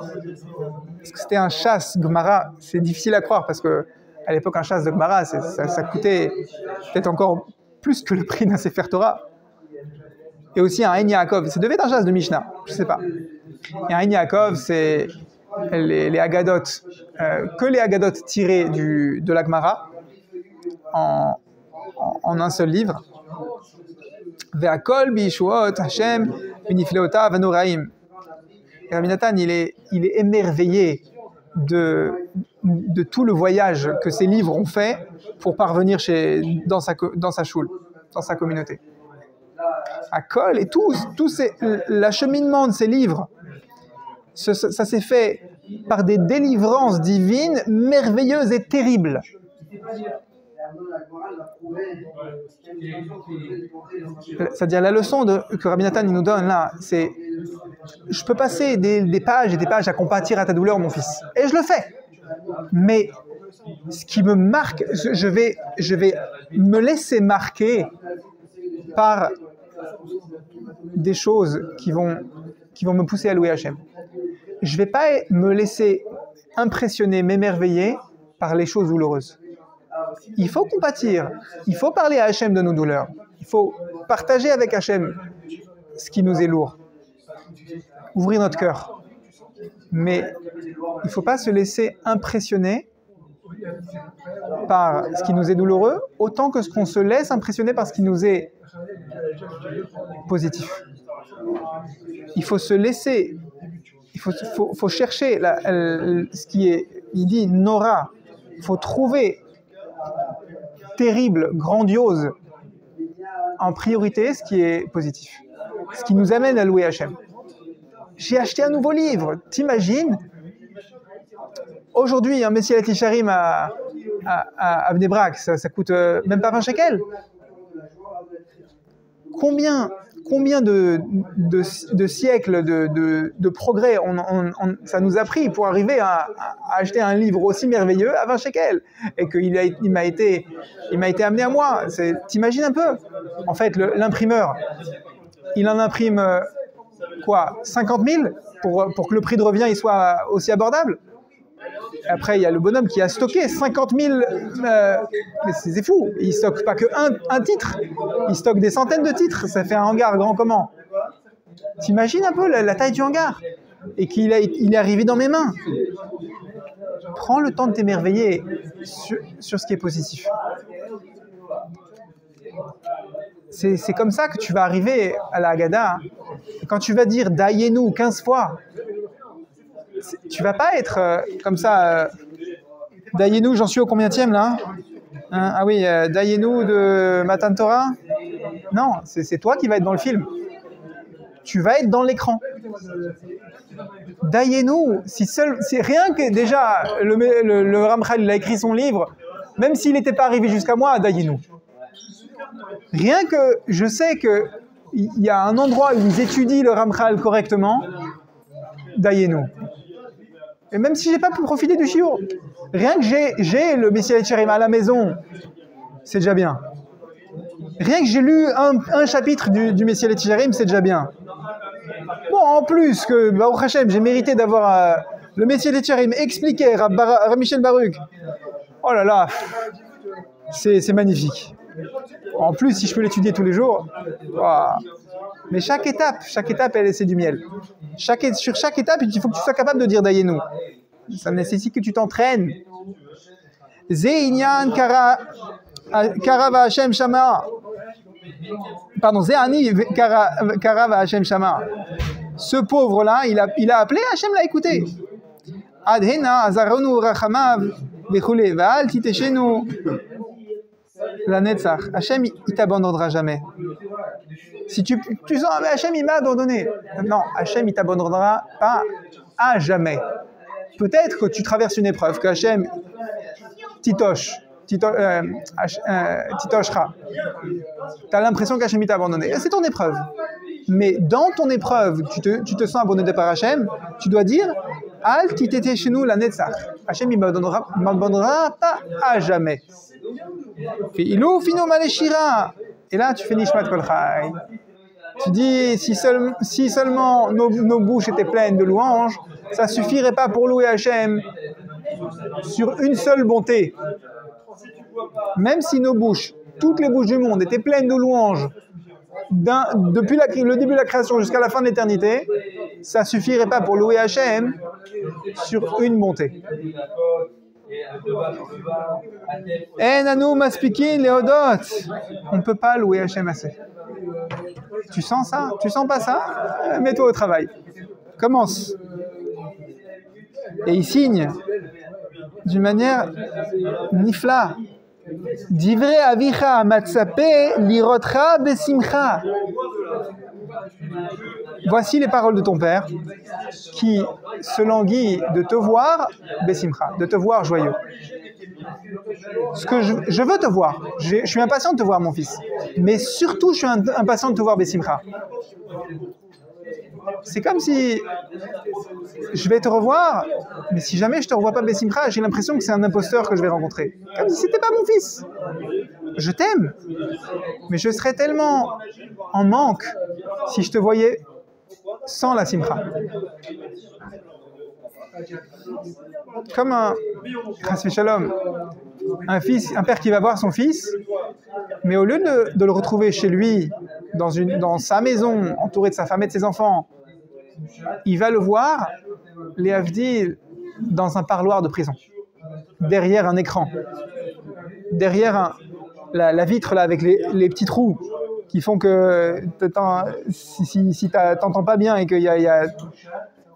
Parce que c'était un chasse Gemara. C'est difficile à croire parce que à l'époque, un chasse de Gemara, ça coûtait peut-être encore plus que le prix d'un Sefer Torah. Et aussi un En Yaakov. Ça devait être un chasse de Mishnah, je ne sais pas. Et un En Yaakov, c'est les Haggadot, que les Haggadot tirés de la Gemara en un seul livre. Ve'akol bi'yishuot Hashem v'nifleotav v'noraim. Rabbi Nathan, il est émerveillé de tout le voyage que ces livres ont fait pour parvenir dans sa choule, dans sa communauté. Akol et l'acheminement de ces livres, ça s'est fait par des délivrances divines merveilleuses et terribles. C'est-à-dire la leçon que Rabbi Nathan nous donne là, c'est je peux passer des pages et des pages à compatir à ta douleur, mon fils. Et je le fais. Mais ce qui me marque, je vais me laisser marquer par des choses qui vont me pousser à louer Hachem. Je ne vais pas me laisser impressionner, m'émerveiller par les choses douloureuses. Il faut compatir, il faut parler à Hachem de nos douleurs, il faut partager avec Hachem ce qui nous est lourd, ouvrir notre cœur. Mais il ne faut pas se laisser impressionner par ce qui nous est douloureux, autant que ce qu'on se laisse impressionner par ce qui nous est positif. Il faut se laisser, il faut chercher ce qui est, il dit Nora, il faut trouver terrible, grandiose, en priorité ce qui est positif, ce qui nous amène à louer Hachem. J'ai acheté un nouveau livre, t'imagines? Aujourd'hui, un Messilat Yesharim à Bnei Brak, ça coûte même pas 20 shekels. Combien de siècles de progrès ça nous a pris pour arriver à acheter un livre aussi merveilleux à 20 shekels et qu'il m'a été amené à moi. T'imagines un peu? En fait, l'imprimeur, il en imprime 50 000 pour que le prix de revient il soit aussi abordable. Après, il y a le bonhomme qui a stocké 50 000... mais c'est fou, il ne stocke pas que un titre, il stocke des centaines de titres, ça fait un hangar grand comment? T'imagines un peu la taille du hangar? Et qu'il est arrivé dans mes mains. Prends le temps de t'émerveiller sur ce qui est positif. C'est comme ça que tu vas arriver à la Haggadah. Quand tu vas dire « Dayenu » 15 fois, tu vas pas être comme ça. Dayenu, j'en suis au combienième là? Ah oui, Dayenu de Matan Torah? Non, c'est toi qui vas être dans le film. Tu vas être dans l'écran. Dayenu, c'est rien que déjà le Ramchal il a écrit son livre, même s'il n'était pas arrivé jusqu'à moi, Dayenu. Rien que je sais que il y a un endroit où ils étudient le Ramchal correctement, Dayenu. Et même si j'ai pas pu profiter du shiur, rien que j'ai le Messilat Yesharim à la maison, c'est déjà bien. Rien que j'ai lu un chapitre du Messilat Yesharim, c'est déjà bien. Bon, en plus que Baruch Hashem, j'ai mérité d'avoir le Messilat Yesharim expliqué à Rav Michel Baruch. Oh là là, c'est magnifique. En plus, si je peux l'étudier tous les jours, wow. Mais chaque étape, c'est du miel. Sur chaque étape, il faut que tu sois capable de dire Dayenu. Ça nécessite que tu t'entraînes. Ze inyan kara va Hashem shama. pardon, Zéani Kara va Hachem Shama. Ce pauvre-là, il a appelé, Hachem l'a écouté. Adhena Azaronu Rachamav Vechule Vaal Titeshenu la Netzach. Hachem, il t'abandonnera jamais. Si tu sens, mais Hachem, il m'a abandonné. Non, Hachem, il t'abandonnera pas à jamais. Peut-être que tu traverses une épreuve, que Hachem titochera. Tu as l'impression qu'Hachem t'a abandonné. C'est ton épreuve. Mais dans ton épreuve, tu te sens abandonné par Hachem, tu dois dire Al titete chez nous la netzach. Hachem il m'abandonnera pas à jamais. Ilou fino maleshira. Et là tu fais Nishmat Kol Chai. Tu dis si seulement nos bouches étaient pleines de louanges, ça suffirait pas pour louer Hachem sur une seule bonté. Même si nos bouches, toutes les bouches du monde étaient pleines de louanges depuis le début de la création jusqu'à la fin de l'éternité, ça suffirait pas pour louer Hachem sur une bonté. Enanu maspikin leodot. On ne peut pas louer Hachem assez. Tu sens ça? Tu sens pas ça? Mets-toi au travail. Commence. Et il signe d'une manière nifla. Divrei avicha matzape lirotra besimcha. Voici les paroles de ton père qui se languit de te voir besimcha, de te voir joyeux. Ce que je veux te voir, je suis impatient de te voir mon fils, mais surtout je suis impatient de te voir besimcha. C'est comme si je vais te revoir, mais si jamais je te revois pas besimcha, j'ai l'impression que c'est un imposteur que je vais rencontrer. Comme si c'était pas mon fils. Je t'aime, mais je serais tellement en manque si je te voyais sans la simcha. Comme un père qui va voir son fils, mais au lieu de le retrouver chez lui, dans sa maison, entouré de sa femme et de ses enfants, il va le voir, les Havdil, dans un parloir de prison, derrière un écran, derrière la vitre là avec les petits trous qui font que si t'entends pas bien et qu'il y a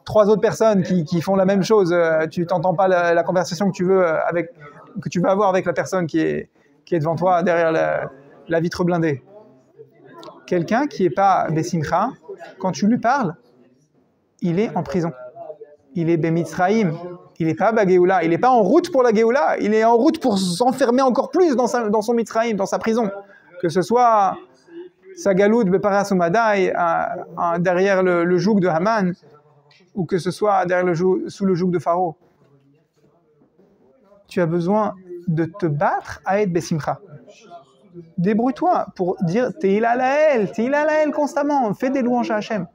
3 autres personnes qui font la même chose, tu t'entends pas la conversation que tu veux avoir avec la personne qui est devant toi derrière la vitre blindée. Quelqu'un qui n'est pas Besimcha, quand tu lui parles, il est en prison. Il est Bemitzraïm. Il n'est pas Bagéoula. Il n'est pas en route pour la Géoula. Il est en route pour s'enfermer encore plus dans son Mitzraïm, dans sa prison. Que ce soit sa galoute Beparas ou Madaï, derrière le joug de Haman, ou que ce soit sous le joug de Pharaon. Tu as besoin de te battre à être Besimcha. Débrouille-toi pour dire Tehila Lael constamment. Fais des louanges à Hachem.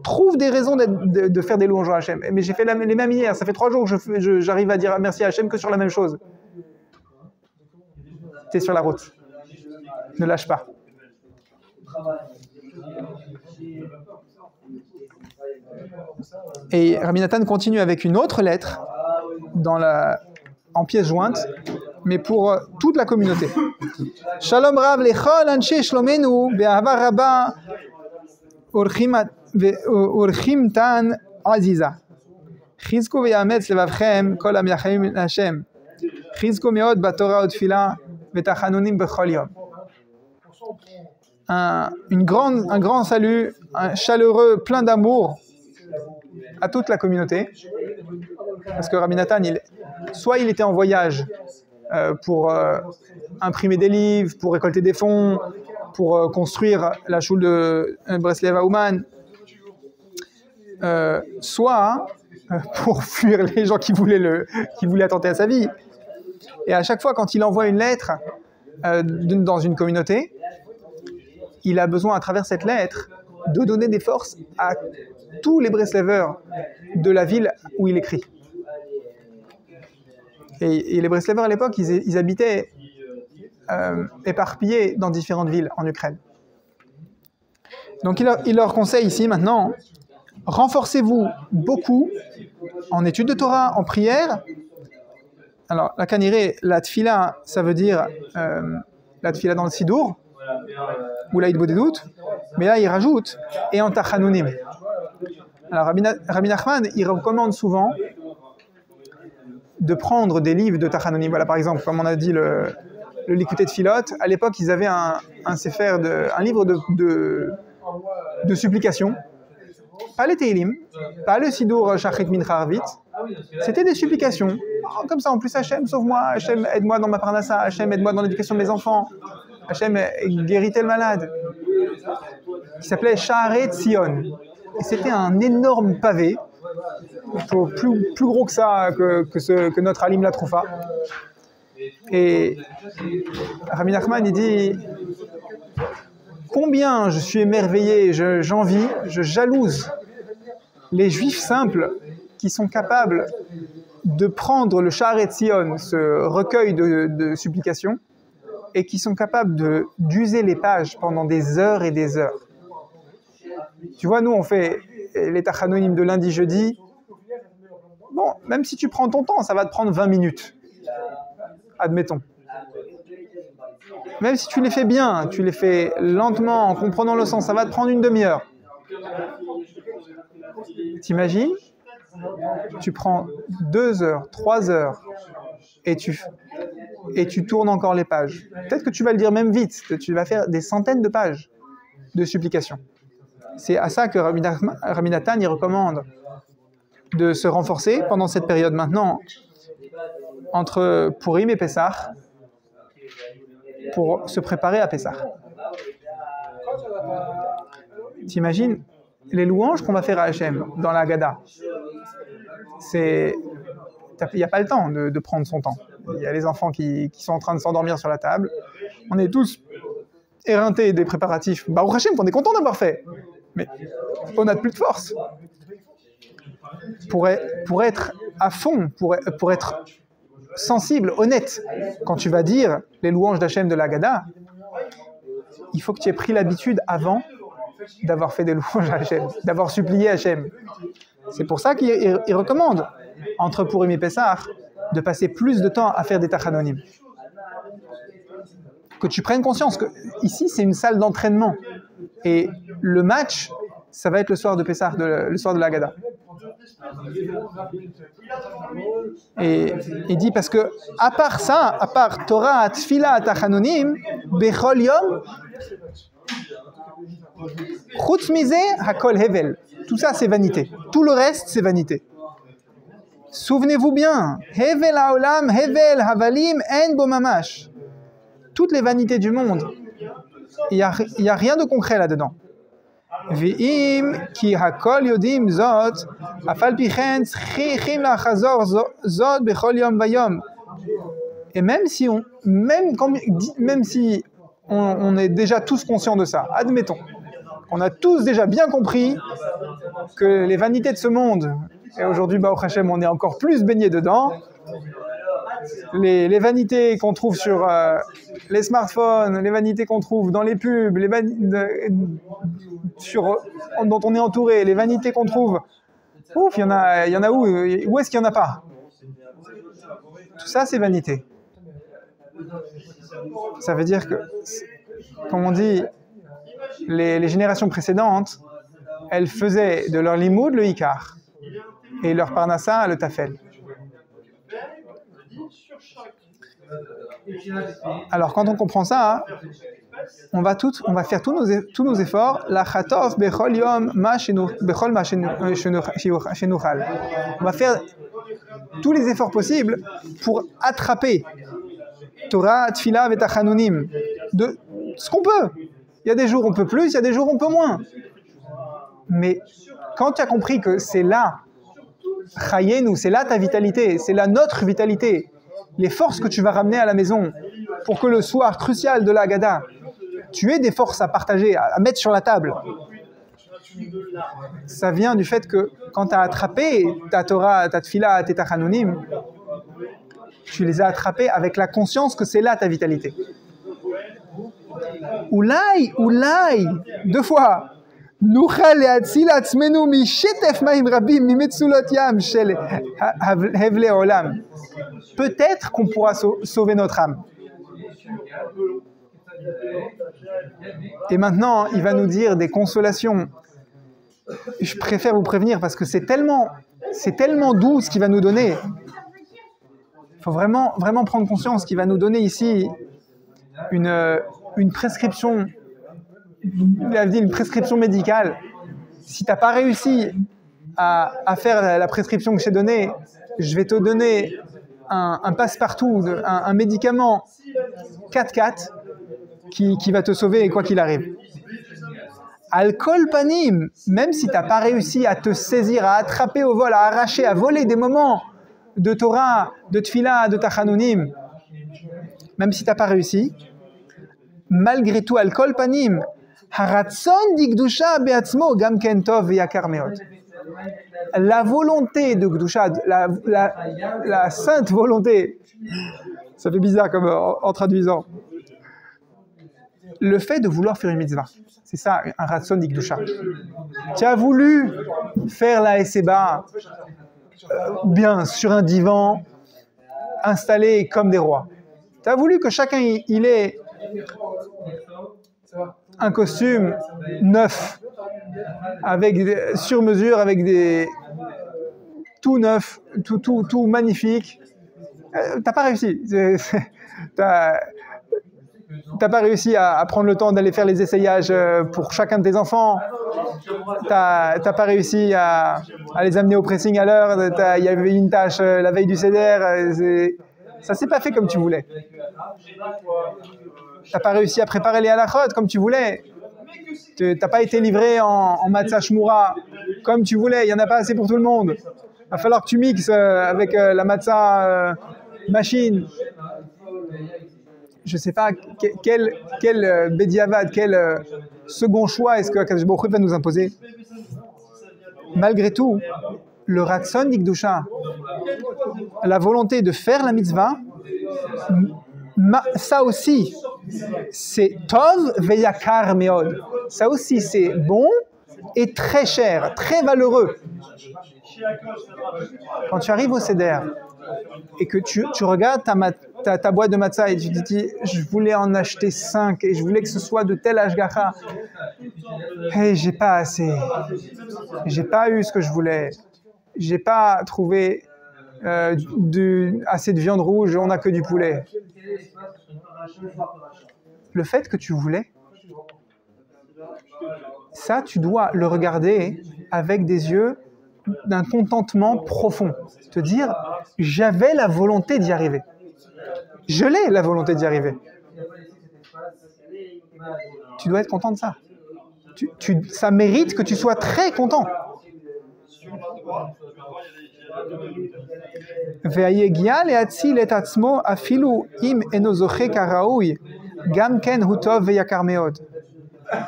Trouve des raisons de faire des louanges à Hachem. Mais j'ai fait les mêmes hier. Ça fait 3 jours que j'arrive à dire merci à Hachem que sur la même chose. Tu es sur la route. Ne lâche pas. Et Rabbi Nathan continue avec une autre lettre en pièce jointe, mais pour toute la communauté. Shalom Rav lechol anshe shlomenu be'ahava rabba urchim tan aziza. Chizku ve'yametz levavchem kol hamyachim Hashem. Chizku meod batorah utfila ve'tachanunim bechol yom. Un grand salut, un chaleureux, plein d'amour à toute la communauté. Parce que Rabbi Nathan, soit il était en voyage pour imprimer des livres, pour récolter des fonds, pour construire la choule de Breslev Auman, soit pour fuir les gens qui voulaient attenter à sa vie. Et à chaque fois, quand il envoie une lettre dans une communauté, il a besoin, à travers cette lettre, de donner des forces à tous les Breslevers de la ville où il écrit. Et les Breslevers, à l'époque, ils habitaient éparpillés dans différentes villes en Ukraine. Donc il leur conseille ici, maintenant, renforcez-vous beaucoup en études de Torah, en prière. Alors, la kaniré, la tfila, ça veut dire la tfila dans le sidour, ou la Hitbodedut, mais là il rajoute et en Tachanunim. Alors Rabbi Nachman, il recommande souvent de prendre des livres de Tachanunim. Voilà, par exemple, comme on a dit le Likutei Tfilot, à l'époque ils avaient un livre de supplications. Pas les Teilim, pas le Sidour Shachrit Mincha Arvit, c'était des supplications. Comme ça, en plus, Hachem, sauve-moi, Hachem, aide-moi dans ma parnassa, Hachem, aide-moi dans l'éducation de mes enfants, Hachem, guéris tel malade, qui s'appelait Sha'arei Tzion. Et c'était un énorme pavé, plus gros que ça, que notre Alim la Troufa. Et Rabbi Nachman, il dit... Combien je suis émerveillé, j'envie, je jalouse les juifs simples qui sont capables de prendre le Sha'arei Tzion, ce recueil de supplications, et qui sont capables d'user les pages pendant des heures et des heures. Tu vois, nous on fait les Tachanunim de lundi, jeudi. Bon, même si tu prends ton temps, ça va te prendre 20 minutes. Admettons. Même si tu les fais bien, tu les fais lentement, en comprenant le sens, ça va te prendre une demi-heure. T'imagines ? Tu prends 2 heures, 3 heures, et tu tournes encore les pages. Peut-être que tu vas le dire même vite, tu vas faire des centaines de pages de supplications. C'est à ça que Rabbi Nathan il recommande de se renforcer pendant cette période maintenant, entre Purim et Pessah, pour se préparer à Pessah. T'imagines les louanges qu'on va faire à Hachem dans la Haggadah. Il n'y a pas le temps de prendre son temps. Il y a les enfants qui sont en train de s'endormir sur la table. On est tous éreintés des préparatifs. Baruch Hashem, on est content d'avoir fait. Mais on n'a plus de force. Pour être à fond, pour être sensible, honnête, quand tu vas dire les louanges d'Hachem de la Haggadah, il faut que tu aies pris l'habitude avant d'avoir fait des louanges à Hachem, d'avoir supplié Hachem. C'est pour ça qu'il recommande, entre Purim et Pessah, de passer plus de temps à faire des Tachanunim. Que tu prennes conscience que ici, c'est une salle d'entraînement. Et le match, ça va être le soir de Pessah, le soir de la Haggadah. Et il dit parce que à part ça, à part Torah, Tfila, Tachanunim, Bechol Yom, Chutz Mizeh, Hakol Hevel. Tout ça c'est vanité. Tout le reste c'est vanité. Souvenez-vous bien, Hevel Haolam, Hevel Havalim, En Bo Mamash. Toutes les vanités du monde, il y a rien de concret là-dedans. Ve'im ki hakol yodim zot, afal pichen tzrichim lachazor zot bechol yom vayom. Et même si on est déjà tous conscients de ça, admettons, on a tous déjà bien compris que les vanités de ce monde, et aujourd'hui, Baruch Hashem, on est encore plus baigné dedans, les vanités qu'on trouve sur les smartphones, les vanités qu'on trouve dans les pubs, dont on est entouré, les vanités qu'on trouve, ouf, il y en a où est-ce qu'il n'y en a pas? Tout ça, c'est vanité. Ça veut dire que, comme on dit, les générations précédentes, elles faisaient de leur limoud le ikar et leur parnassa le tafel. Alors quand on comprend ça, on va faire tous nos efforts. La chatof bechol yom bechol ma shenuchal. On va faire tous les efforts possibles pour attraper Torah, Tfila, Vetachanunim, de ce qu'on peut. Il y a des jours on peut plus, il y a des jours on peut moins. Mais quand tu as compris que c'est là, Chayenu, c'est là ta vitalité, c'est là notre vitalité, les forces que tu vas ramener à la maison pour que le soir crucial de la Haggadah, tu aies des forces à partager, à mettre sur la table. Ça vient du fait que quand tu as attrapé ta Torah, ta Tfila, tes Tachanunim, tu les as attrapés avec la conscience que c'est là ta vitalité. Oulai, 2 fois. Nuchal le'atzil atzmenu mishetef ma'im rabim mimetzulot yam shel hevle olam. Peut-être qu'on pourra sauver notre âme. Et maintenant, il va nous dire des consolations. Je préfère vous prévenir parce que c'est tellement doux ce qu'il va nous donner. Il faut vraiment prendre conscience qu'il va nous donner ici une prescription, il a dit une prescription médicale. Si tu n'as pas réussi à faire la prescription que je t'ai donnée, je vais te donner un passe-partout, un médicament 4x4 qui va te sauver quoi qu'il arrive. Al-Kol Panim, même si tu n'as pas réussi à te saisir, à attraper au vol, à arracher, à voler des moments de Torah, de Tfila, de Tachanounim, même si tu n'as pas réussi, malgré tout, Al-Kol Panim, Haratson Digdusha Beatzmo Gam Kentov Veyakar Meot. La volonté de Gdusha, la sainte volonté, ça fait bizarre comme en traduisant, le fait de vouloir faire une mitzvah, c'est ça, un Ratson d'Ikdusha. Tu as voulu faire la Esseba bien, sur un divan, installé comme des rois. Tu as voulu que chacun il ait un costume neuf, sur mesure, avec tout neuf, tout magnifique. T'as pas réussi. T'as pas réussi à prendre le temps d'aller faire les essayages pour chacun de tes enfants. T'as pas réussi à les amener au pressing à l'heure. Il y avait une tâche la veille du seder. Ça s'est pas fait comme tu voulais. T'as pas réussi à préparer les halachot comme tu voulais. T'as pas été livré en matzah shmura comme tu voulais. Il y en a pas assez pour tout le monde. Il va falloir que tu mixes avec la matzah machine. Je ne sais pas quel bédiavad, quel second choix est-ce que Akadosh Baruch Hu va nous imposer. Malgré tout, le Ratson d'Ikdusha, la volonté de faire la mitzvah, ça aussi, c'est Tov Veyakar Meod. Ça aussi, c'est bon et très cher, très valeureux. Quand tu arrives au Seder et que tu regardes ta boîte de matzah et tu te dis je voulais en acheter 5 et je voulais que ce soit de tel ashgacha, hey, j'ai pas assez, j'ai pas eu ce que je voulais, j'ai pas trouvé assez de viande rouge, on n'a que du poulet. Le fait que tu voulais, ça tu dois le regarder avec des yeux d'un contentement profond, te dire j'avais la volonté d'y arriver. Je l'ai, la volonté d'y arriver. Tu dois être content de ça. Ça mérite que tu sois très content.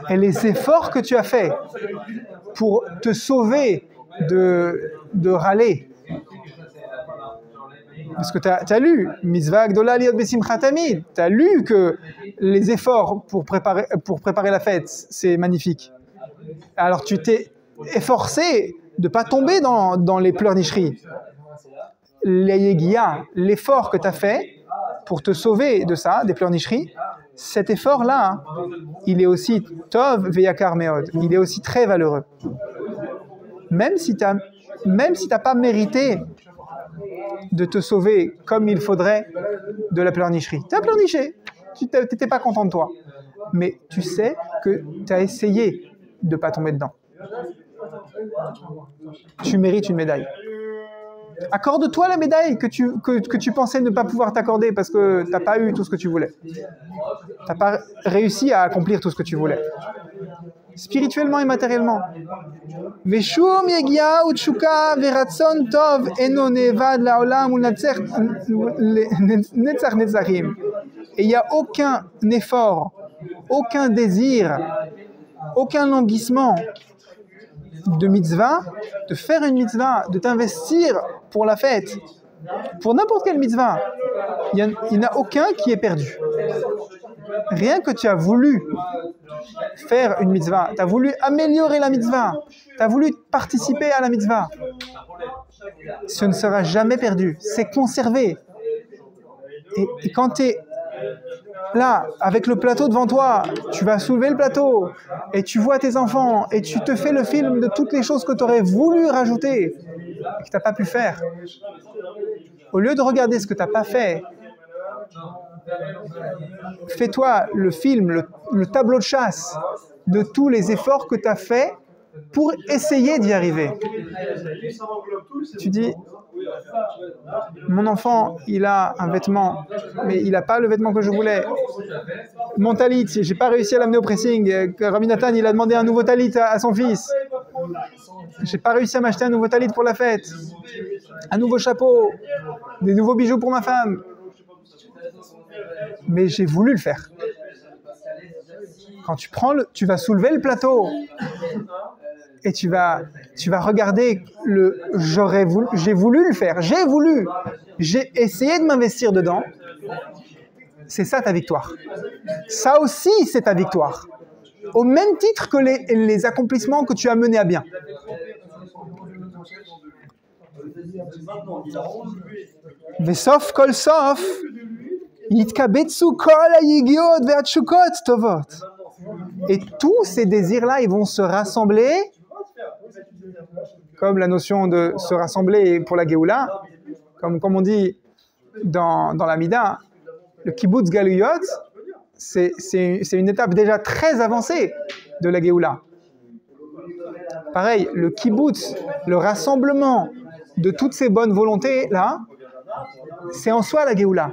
Et les efforts que tu as faits pour te sauver de râler, parce que tu as lu Mitzvah Gdola Liot Besimchat Tamid, tu as lu que les efforts pour préparer la fête, c'est magnifique. Alors tu t'es efforcé de ne pas tomber dans les pleurnicheries. L'effort que tu as fait pour te sauver de ça, des pleurnicheries, cet effort-là, il est aussi Tov Veyakar Meod, il est aussi très valeureux. Même si tu n'as pas mérité de te sauver comme il faudrait de la pleurnicherie. Tu as pleurniché, tu n'étais pas content de toi. Mais tu sais que tu as essayé de ne pas tomber dedans. Tu mérites une médaille. Accorde-toi la médaille que tu pensais ne pas pouvoir t'accorder parce que tu n'as pas eu tout ce que tu voulais. Tu n'as pas réussi à accomplir tout ce que tu voulais. Spirituellement et matériellement. Veshum yegia utshuka veratson tov eno nevad laolam u'netzach netzachim. Et il n'y a aucun effort, aucun désir, aucun languissement de mitzvah, de faire une mitzvah, de t'investir pour la fête, pour n'importe quelle mitzvah. Il n'y en a aucun qui est perdu. Rien que tu as voulu faire une mitzvah, tu as voulu améliorer la mitzvah, tu as voulu participer à la mitzvah, ce ne sera jamais perdu, c'est conservé. Et quand tu es là, avec le plateau devant toi, tu vas soulever le plateau et tu vois tes enfants et tu te fais le film de toutes les choses que tu aurais voulu rajouter et que tu n'as pas pu faire. Au lieu de regarder ce que tu n'as pas fait, fais-toi le film, le tableau de chasse de tous les efforts que tu as faits pour essayer d'y arriver. Tu dis, mon enfant, il a un vêtement, mais il n'a pas le vêtement que je voulais. Mon talit, j'ai pas réussi à l'amener au pressing. Rabbi Nathan, il a demandé un nouveau talit à son fils. J'ai pas réussi à m'acheter un nouveau talit pour la fête. Un nouveau chapeau, des nouveaux bijoux pour ma femme. Mais j'ai voulu le faire. Quand tu vas soulever le plateau et tu vas regarder j'ai voulu le faire, j'ai essayé de m'investir dedans. C'est ça ta victoire. Ça aussi, c'est ta victoire. Au même titre que les accomplissements que tu as menés à bien. Vesof kol sof, yitkabetsu kol hayigiot ve'atshukot tovot. Et tous ces désirs-là, ils vont se rassembler, comme la notion de se rassembler pour la Géoula, comme on dit dans la Mida, le kibbutz galuyot, c'est une étape déjà très avancée de la Géoula. Pareil, le kibbutz, le rassemblement de toutes ces bonnes volontés-là, c'est en soi la Géoula.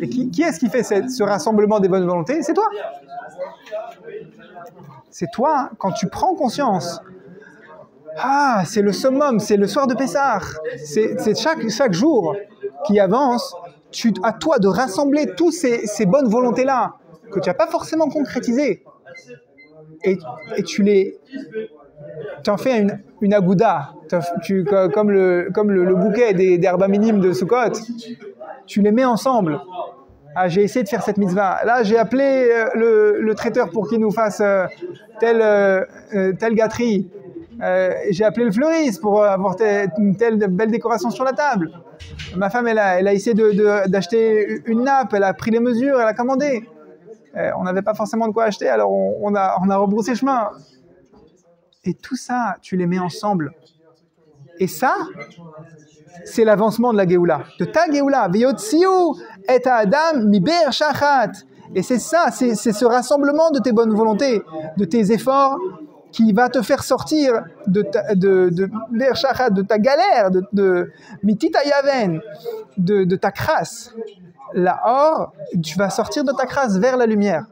Et qui est-ce qui fait ce rassemblement des bonnes volontés? C'est toi. C'est toi, quand tu prends conscience. Ah, c'est le summum, c'est le soir de Pessah. C'est chaque jour qui avance, à toi de rassembler tous ces bonnes volontés-là que tu n'as pas forcément concrétisées. Et tu en fais une agouda, comme le bouquet des Arba Minim de Sukkot. Tu les mets ensemble. Ah, j'ai essayé de faire cette mitzvah. Là, j'ai appelé le traiteur pour qu'il nous fasse telle gâterie. J'ai appelé le fleuriste pour avoir une telle belle décoration sur la table. Ma femme, elle a essayé d'acheter une nappe, elle a pris les mesures, elle a commandé. On n'avait pas forcément de quoi acheter, alors on a rebroussé chemin. Et tout ça, tu les mets ensemble. Et ça, c'est l'avancement de la Géoula. De ta Géoula. V'yotziu et Adam miber shachat. Et c'est ça, c'est ce rassemblement de tes bonnes volontés, de tes efforts, qui va te faire sortir de ta galère, de mitita yaven, de ta crasse. Là, or, tu vas sortir de ta crasse vers la lumière.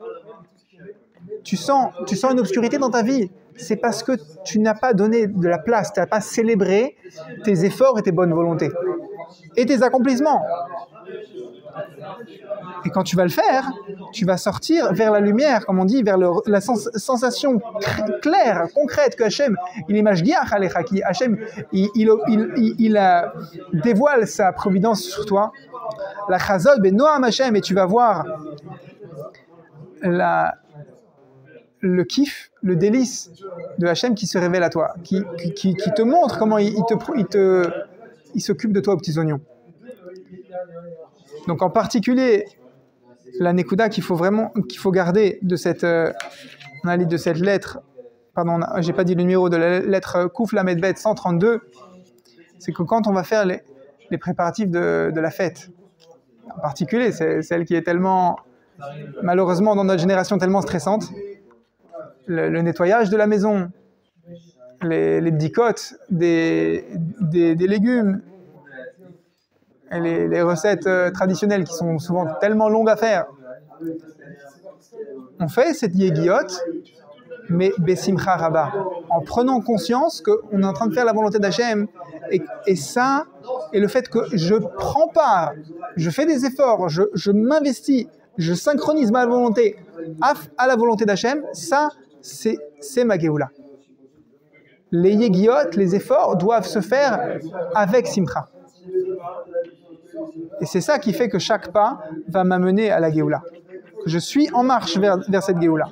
Tu sens une obscurité dans ta vie. C'est parce que tu n'as pas donné de la place, tu n'as pas célébré tes efforts et tes bonnes volontés. Et tes accomplissements. Et quand tu vas le faire, tu vas sortir vers la lumière, comme on dit, vers la sensation claire, concrète que Hachem, il est mashgiach alecha, Hachem, il dévoile sa providence sur toi. La chazot ben noam Hachem, et tu vas voir le kiff, le délice de Hachem qui se révèle à toi, qui te montre comment il s'occupe de toi aux petits oignons. Donc en particulier, la Nekuda qu'il faut garder de cette lettre, pardon, j'ai pas dit le numéro de la lettre Kouf Lamed Bet 132, c'est que quand on va faire les préparatifs de la fête, en particulier, c'est celle qui est tellement, malheureusement dans notre génération, tellement stressante, le nettoyage de la maison, les bdicotes des légumes, et les recettes traditionnelles qui sont souvent tellement longues à faire. On fait cette yégiote, mais besimcha rabba, en prenant conscience qu'on est en train de faire la volonté d'Hachem, et ça, et le fait que je prends part, je fais des efforts, je m'investis, je synchronise ma volonté à la volonté d'Hachem, ça, c'est ma Géoula. Les yégiotes, les efforts doivent se faire avec simcha. Et c'est ça qui fait que chaque pas va m'amener à la Géoula. Que je suis en marche vers cette Géoula.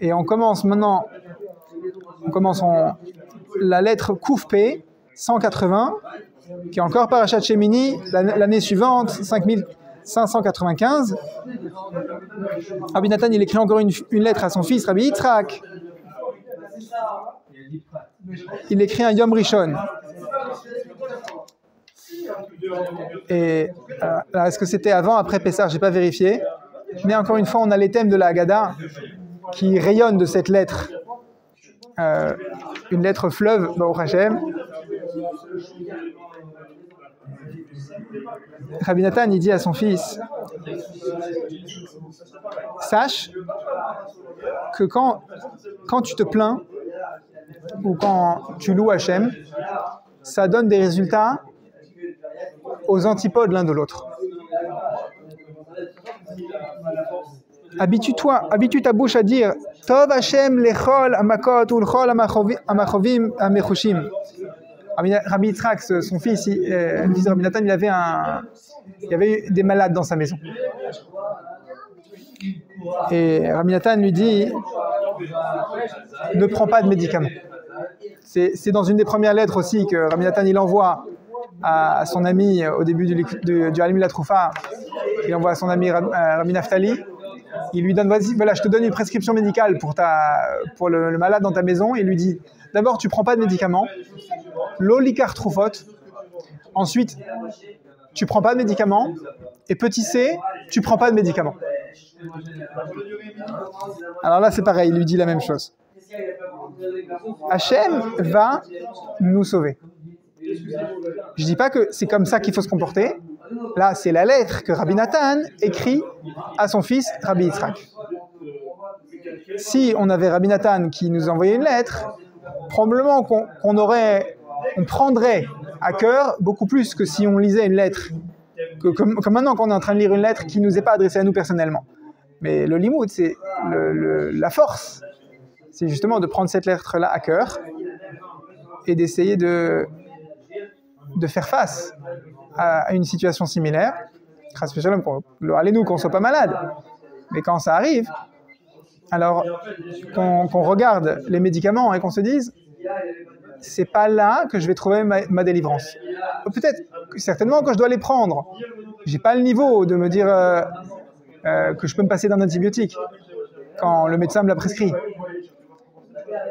Et on commence maintenant, la lettre Kouf P, 180, qui est encore Parashat Shemini, l'année suivante, 595, Rabbi Nathan, il écrit encore une lettre à son fils, Rabbi Yitzhak. Il écrit un Yom Rishon. Et est-ce que c'était avant, après Pessah? Je n'ai pas vérifié. Mais encore une fois, on a les thèmes de la Haggadah qui rayonnent de cette lettre. Une lettre fleuve, Baruch Hashem. Rabbi Nathan, il dit à son fils, sache que quand tu te plains ou quand tu loues Hashem, ça donne des résultats aux antipodes l'un de l'autre. Habitue ta bouche à dire Tov Hashem lechol amakot ou lechol amachovim amechushim. Rabbi Yitzhak, son fils, le fils de Rabbi Nathan, il y avait des malades dans sa maison. Et Rabbi Nathan lui dit ne prends pas de médicaments. C'est dans une des premières lettres aussi que Rabbi Nathan il envoie à son ami au début du Halim la Troufa. Il envoie à son ami Rabbi Naftali. Il lui donne, vas-y, voilà, je te donne une prescription médicale pour le malade dans ta maison. Il lui dit, d'abord, tu ne prends pas de médicaments. L'olikar troufot. Ensuite, tu ne prends pas de médicaments. Et petit c, tu ne prends pas de médicaments. Alors là, c'est pareil, il lui dit la même chose. Hachem va nous sauver. Je ne dis pas que c'est comme ça qu'il faut se comporter. Là, c'est la lettre que Rabbi Nathan écrit à son fils Rabbi Yitzhak. Si on avait Rabbi Nathan qui nous envoyait une lettre, probablement qu'on prendrait à cœur beaucoup plus que si on lisait une lettre. Comme maintenant qu'on est en train de lire une lettre qui ne nous est pas adressée à nous personnellement. Mais le limoud, c'est la force. C'est justement de prendre cette lettre-là à cœur et d'essayer de faire face à une situation similaire, allez-nous qu'on ne soit pas malade, mais quand ça arrive, alors qu'on regarde les médicaments et qu'on se dise, c'est pas là que je vais trouver ma délivrance. Peut-être, certainement, quand je dois les prendre, j'ai pas le niveau de me dire que je peux me passer d'un antibiotique quand le médecin me l'a prescrit,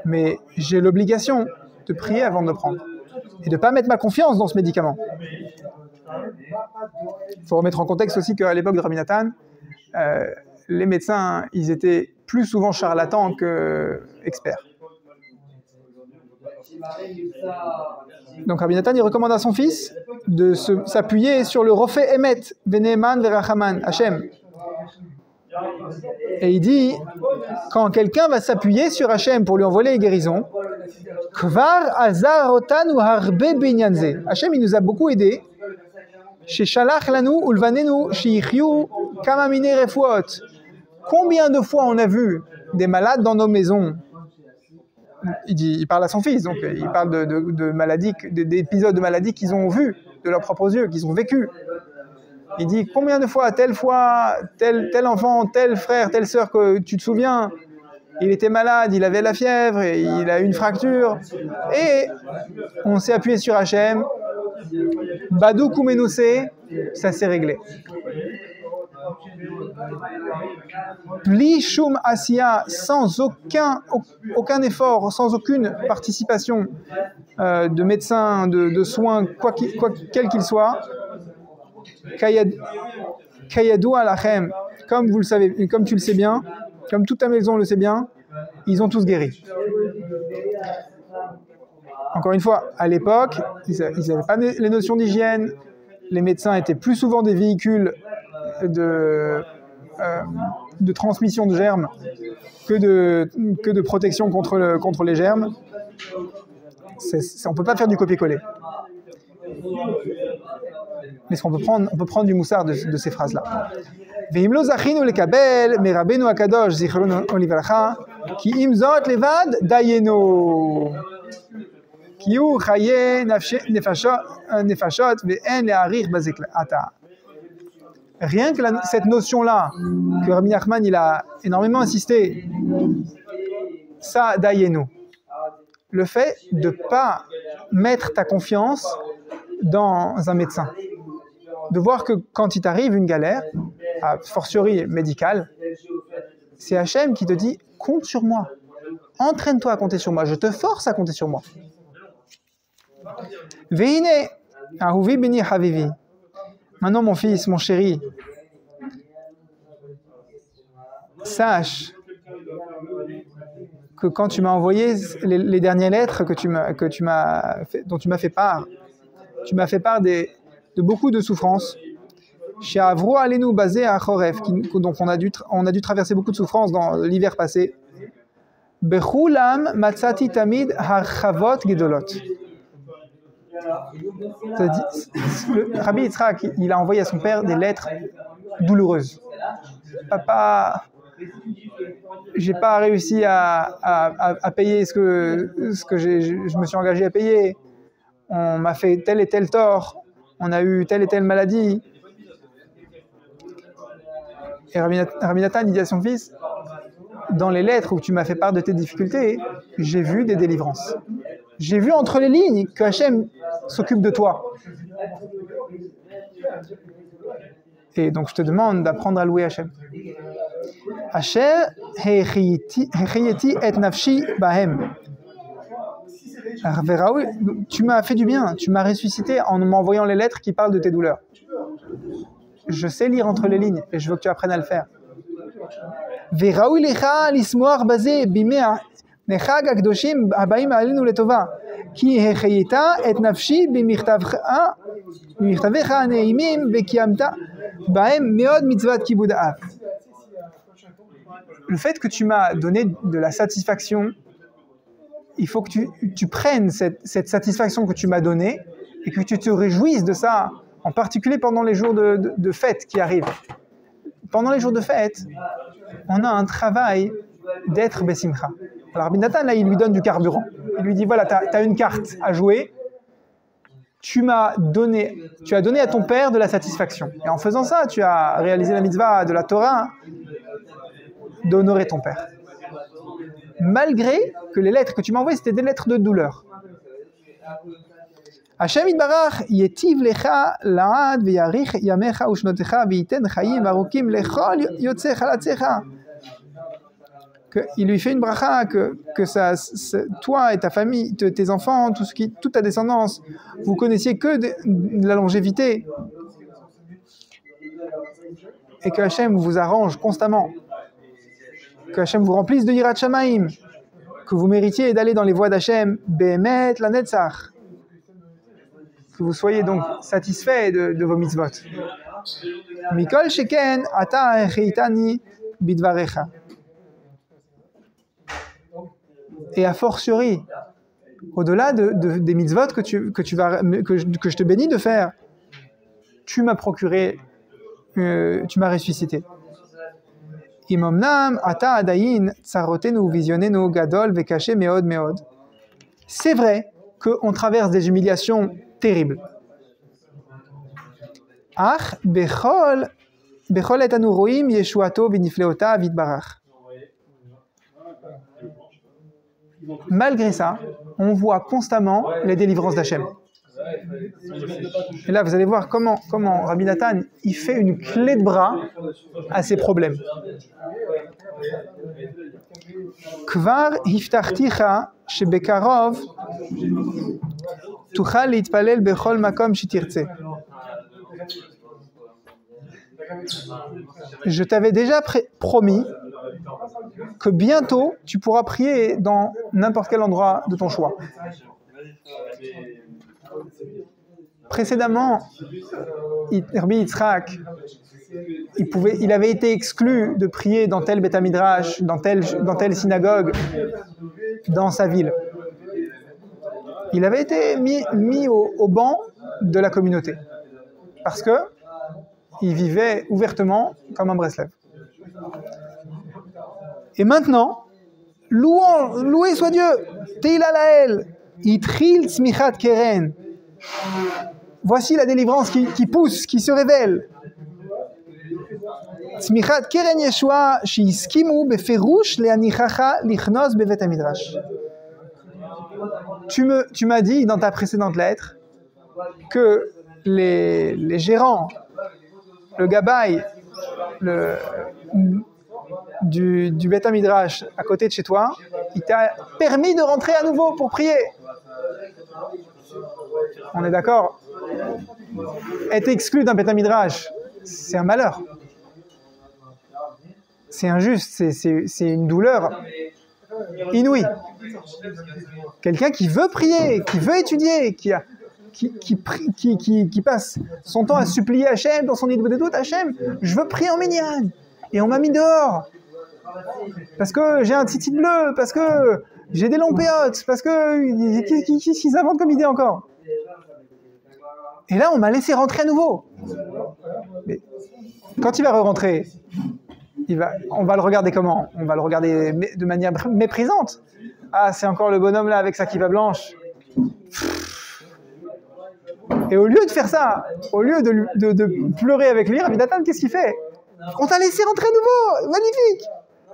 mais j'ai l'obligation de prier avant de le prendre et de ne pas mettre ma confiance dans ce médicament. Il faut remettre en contexte aussi qu'à l'époque de Rabbi Nathan, les médecins, ils étaient plus souvent charlatans qu'experts. Donc Rabbi Nathan, il recommande à son fils de s'appuyer sur le Rofé Emet, Veneman Verachaman, Hachem. Et il dit, quand quelqu'un va s'appuyer sur Hachem pour lui envoyer les guérisons, Kvar Azar Otan ou Harbe Binyanze. Hachem, il nous a beaucoup aidés. Chez Shalach Lanu Ulvanenu Shichyu Kamamine Refuot. Combien de fois on a vu des malades dans nos maisons? Il parle à son fils, donc il parle de maladies, d'épisodes de maladies qu'ils ont vus de leurs propres yeux, qu'ils ont vécu. Il dit combien de fois, tel enfant, tel frère, telle sœur que tu te souviens, il était malade, il avait la fièvre, et il a eu une fracture, et on s'est appuyé sur Hachem, Badou Koumenoussé, ça s'est réglé. Bli Shum Asiya, sans aucun effort, sans aucune participation de médecins, de soins, quel qu'il soit, Kayadou Alachem, comme vous le savez, comme tu le sais bien, comme toute ta maison le sait bien, ils ont tous guéri. Encore une fois, à l'époque, ils n'avaient pas les notions d'hygiène, les médecins étaient plus souvent des véhicules de transmission de germes que de protection contre les germes. On ne peut pas faire du copier-coller. Mais on peut prendre du moussard de ces phrases-là. Ve'imlo zachinu lekabel merabenu akadosh zichron olivracha ki imzot levad dayeno ki hu chaye nefashot ve'en le'arich bazekata. Rien que cette notion-là, que Rabbi Nachman il a énormément insisté, ça dayenu. Le fait de ne pas mettre ta confiance dans un médecin. de voir que quand il t'arrive une galère, a fortiori médicale, c'est Hachem qui te dit « compte sur moi, entraîne-toi à compter sur moi, je te force à compter sur moi. » Veine, ahuvi beni havivi. Maintenant mon fils, mon chéri, sache que quand tu m'as envoyé les dernières lettres dont tu m'as fait part, tu m'as fait part de beaucoup de souffrances. Chez Avro Alenu basé à Choref, donc on a dû traverser beaucoup de souffrances dans l'hiver passé. Bechulam matzati tamid harchavot gedolot. Rabbi Yitzhak, il a envoyé à son père des lettres douloureuses. Papa, j'ai pas réussi à payer ce que je me suis engagé à payer. On m'a fait tel et tel tort. On a eu telle et telle maladie. Et Rabbi Nathan dit à son fils, dans les lettres où tu m'as fait part de tes difficultés, j'ai vu des délivrances. J'ai vu entre les lignes que Hachem s'occupe de toi. Et donc je te demande d'apprendre à louer Hachem. Asher hechiyeti et nafshi bahem. Tu m'as fait du bien, tu m'as ressuscité en m'envoyant les lettres qui parlent de tes douleurs. Je sais lire entre les lignes et je veux que tu apprennes à le faire. Veraoui lecha lismoar bazé bimea nechag akdoshim habaim alinu letova ki hechiyeta et nafshi bimichtavecha neimim vekiamta bahem meod mitzvat kibud av. Le fait que tu m'as donné de la satisfaction, il faut que tu prennes cette satisfaction que tu m'as donnée et que tu te réjouisses de ça, en particulier pendant les jours de fête qui arrivent. Pendant les jours de fête, on a un travail d'être Bessimcha. Alors Rabbi Nathan, là, il lui donne du carburant. Il lui dit, voilà, tu as une carte à jouer, tu as donné à ton père de la satisfaction. Et en faisant ça, tu as réalisé la mitzvah de la Torah d'honorer ton père. Malgré que les lettres que tu m'as envoyées, c'était des lettres de douleur. Hashem yitbarach yetiv lecha laad v'yarich yamecha ushnotecha v'yiten chayim arukim lechol yotzecha latzecha. Il lui fait une bracha que toi et ta famille, tes enfants, toute ta descendance, vous connaissiez que de la longévité et que Hashem vous arrange constamment, que Hashem vous remplisse de yirat shamayim, que vous méritiez d'aller dans les voies d'Hachem, behemet la netzach, que vous soyez donc satisfaits de vos mitzvot. Mikol sheken ata echeitani bidvarecha. Et a fortiori, au-delà des mitzvot que je te bénis de faire, tu m'as procuré, tu m'as ressuscité. Imomnam ata adayin tsarotenu visionenu gadol vekaché meod meod. C'est vrai qu'on traverse des humiliations terribles. Ach bechol et anu roim yeshuato v'nifleota v'itbarach. Malgré ça, on voit constamment les délivrances d'Hachem. Et là, vous allez voir comment Rabbi Nathan, il fait une clé de bras à ses problèmes. Kvar hiftarticha shebekarov tuchal litpalel bechol makom shitirtze. Je t'avais déjà promis que bientôt tu pourras prier dans n'importe quel endroit de ton choix. Précédemment, Rabbi Yitzhak, il avait été exclu de prier dans tel Beth Midrash, dans telle synagogue, dans sa ville. Il avait été mis au banc de la communauté, parce que il vivait ouvertement comme un Breslev. Et maintenant, loué soit Dieu, Teila Lael, Itril Tzmichat Keren. Voici la délivrance qui pousse, qui se révèle. Tzmichat Keren Yeshua, Shiskimu beferush leanichacha lichnos bevet hamidrash. Tu m'as dit dans ta précédente lettre que les gérants, le gabaï du Beth Midrash à côté de chez toi, il t'a permis de rentrer à nouveau pour prier. On est d'accord? Être exclu d'un Beth Midrash, c'est un malheur. C'est injuste, c'est une douleur inouïe. Quelqu'un qui veut prier, qui veut étudier, qui passe son temps à supplier Hachem dans son idée de doute, Hachem, je veux prier en minyan. Et on m'a mis dehors. Parce que j'ai un titi bleu, parce que j'ai des longs péotes, parce que... Qu'est-ce qu'ils inventent comme idée encore? Et là, on m'a laissé rentrer à nouveau. Mais quand il va re-rentrer, on va le regarder comment? On va le regarder de manière méprisante. Ah, c'est encore le bonhomme là avec sa kippa blanche. Et au lieu de faire ça, au lieu de pleurer avec lui, Rabbi Nathan, qu'est-ce qu'il fait? On t'a laissé rentrer à nouveau, magnifique.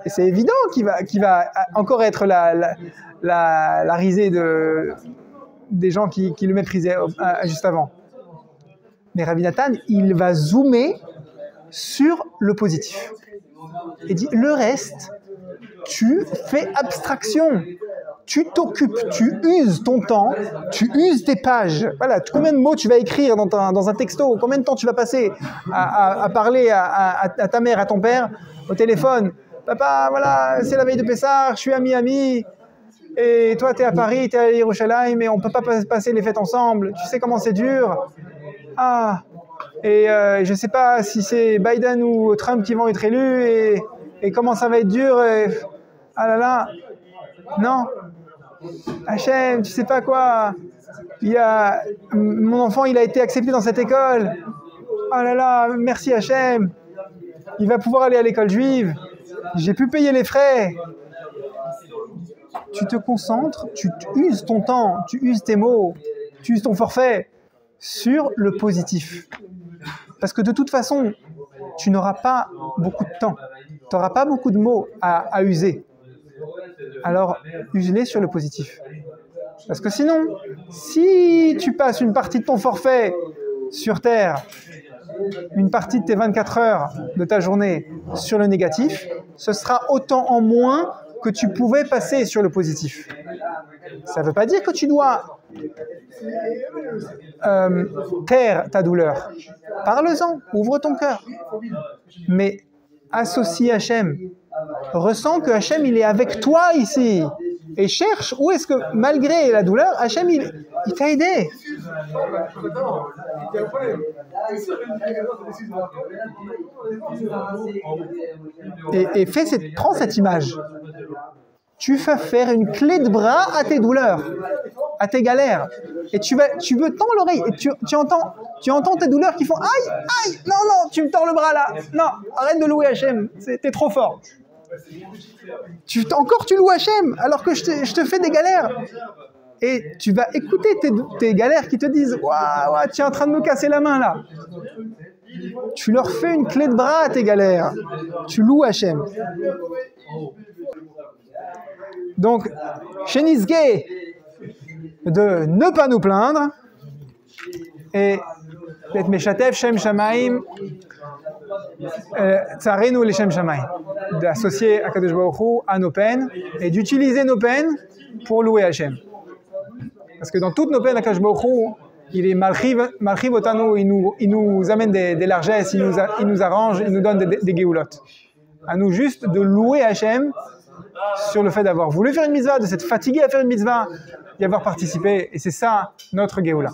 Et c'est évident qu'il va encore être la risée des gens qui le méprisaient juste avant. Mais Rabbi Nathan, il va zoomer sur le positif. Et dit, le reste, tu fais abstraction. Tu t'occupes, tu uses ton temps, tu uses tes pages. Voilà, combien de mots tu vas écrire dans un texto, combien de temps tu vas passer à parler à ta mère, à ton père, au téléphone. Papa, voilà, c'est la veille de Pessah, je suis à Miami, et toi, tu es à Paris, tu es à Yerushalayim, mais on ne peut pas passer les fêtes ensemble. Tu sais comment c'est dur. Ah, et je ne sais pas si c'est Biden ou Trump qui vont être élus, et comment ça va être dur. Ah là là, non. Hachem, tu sais pas quoi. Mon enfant, il a été accepté dans cette école. Ah là là, merci Hachem. Il va pouvoir aller à l'école juive. J'ai pu payer les frais. Tu te concentres, tu uses ton temps, tu uses tes mots, tu uses ton forfait sur le positif. Parce que de toute façon, tu n'auras pas beaucoup de temps. Tu n'auras pas beaucoup de mots à user. Alors, use-les sur le positif. Parce que sinon, si tu passes une partie de ton forfait sur Terre, une partie de tes 24 heures de ta journée sur le négatif, ce sera autant en moins que tu pouvais passer sur le positif. Ça ne veut pas dire que tu dois taire ta douleur. Parle-en, ouvre ton cœur. Mais associe Hachem. Ressens que Hachem, il est avec toi ici. Et cherche où est-ce que, malgré la douleur, Hachem, il t'a aidé. Et prends cette image. Tu vas faire une clé de bras à tes douleurs, à tes galères. Et tu veux tendre l'oreille. Et tu entends tes douleurs qui font aïe, aïe, non, non, tu me tords le bras là. Non, arrête de louer Hachem, t'es trop fort. Tu loues Hachem alors que je te fais des galères. Et tu vas écouter tes galères qui te disent waouh, tu es en train de me casser la main là. Tu leur fais une clé de bras à tes galères. Tu loues Hachem. Donc, chez Nizgé, de ne pas nous plaindre et d'être Meshatef Shem Shamaim, Tsarenu les Shem Shamaim, d'associer Akadosh Baruch Hu à nos peines et d'utiliser nos peines pour louer Hachem. Parce que dans toutes nos peines, Akadosh Baruch Hu, il est Malchiv Otanu, il nous amène des largesses, il nous arrange, il nous donne des géoulottes. À nous juste de louer Hachem sur le fait d'avoir voulu faire une mitzvah, de s'être fatigué à faire une mitzvah, d'y avoir participé, et c'est ça notre géoula.